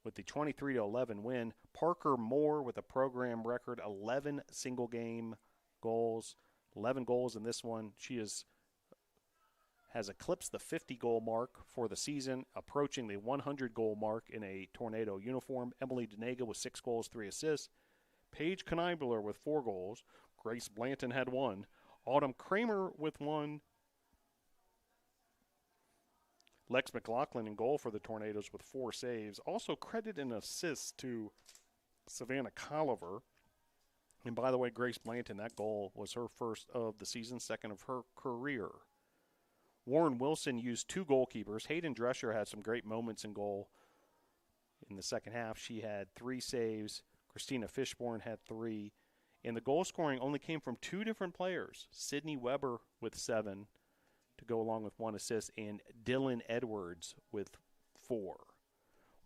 with the 23-11 win. Parker Moore with a program record, 11 single-game goals, 11 goals in this one. She has eclipsed the 50-goal mark for the season, approaching the 100-goal mark in a Tornado uniform. Emily Denega with 6 goals, 3 assists. Paige Kneibler with 4 goals. Grace Blanton had 1. Autumn Kramer with 1. Lex McLaughlin in goal for the Tornadoes with 4 saves. Also credit and assist to Savannah Colliver. And by the way, Grace Blanton, that goal was her first of the season, second of her career. Warren Wilson used 2 goalkeepers. Hayden Drescher had some great moments in goal in the second half. She had 3 saves. Christina Fishborn had 3. And the goal scoring only came from 2 different players. Sydney Weber with 7 to go along with 1 assist, and Dylan Edwards with 4.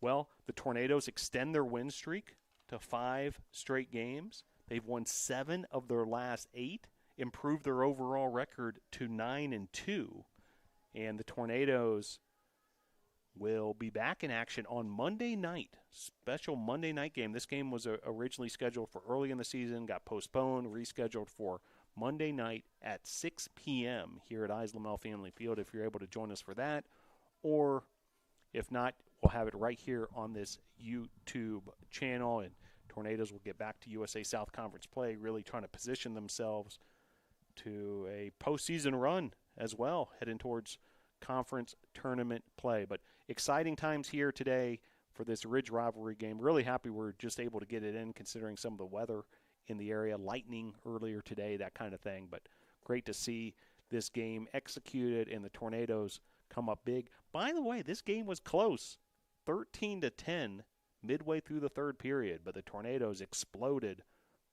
Well, the Tornadoes extend their win streak to 5 straight games. They've won 7 of their last 8, improved their overall record to 9-2. And the Tornadoes will be back in action on Monday night, special Monday night game. This game was originally scheduled for early in the season, got postponed, rescheduled for Monday night at 6 p.m. here at Islamel Family Field if you're able to join us for that. Or if not, we'll have it right here on this YouTube channel, and Tornadoes will get back to USA South Conference play, really trying to position themselves to a postseason run as well, heading towards conference tournament play. But exciting times here today for this Ridge Rivalry game. Really happy we're just able to get it in considering some of the weather in the area, lightning earlier today, that kind of thing. But great to see this game executed and the Tornadoes come up big. By the way, this game was close, 13-10 midway through the third period, but the Tornadoes exploded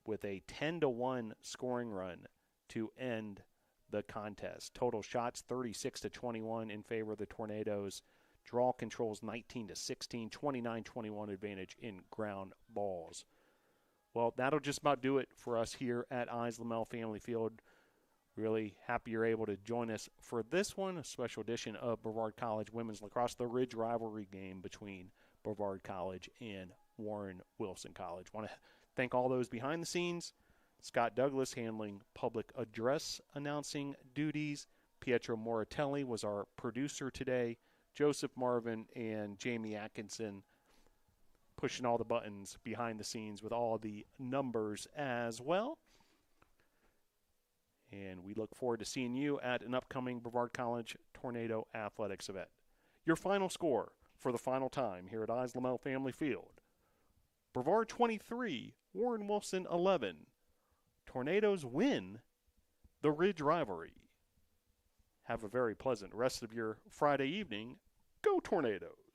with a 10-1 scoring run to end the contest. Total shots 36-21 in favor of the Tornadoes. Draw controls 19-16, 29-21 advantage in ground balls. Well, that'll just about do it for us here at Islamel Family Field. Really happy you're able to join us for this one, a special edition of Brevard College Women's Lacrosse, the Ridge Rivalry game between Brevard College and Warren Wilson College. Want to thank all those behind the scenes. Scott Douglas handling public address announcing duties. Pietro Moratelli was our producer today. Joseph Marvin and Jamie Atkinson pushing all the buttons behind the scenes with all the numbers as well. And we look forward to seeing you at an upcoming Brevard College Tornado Athletics event. Your final score for the final time here at Islamel Family Field. Brevard 23, Warren Wilson 11. Tornadoes win the Ridge Rivalry. Have a very pleasant rest of your Friday evening. Go Tornadoes!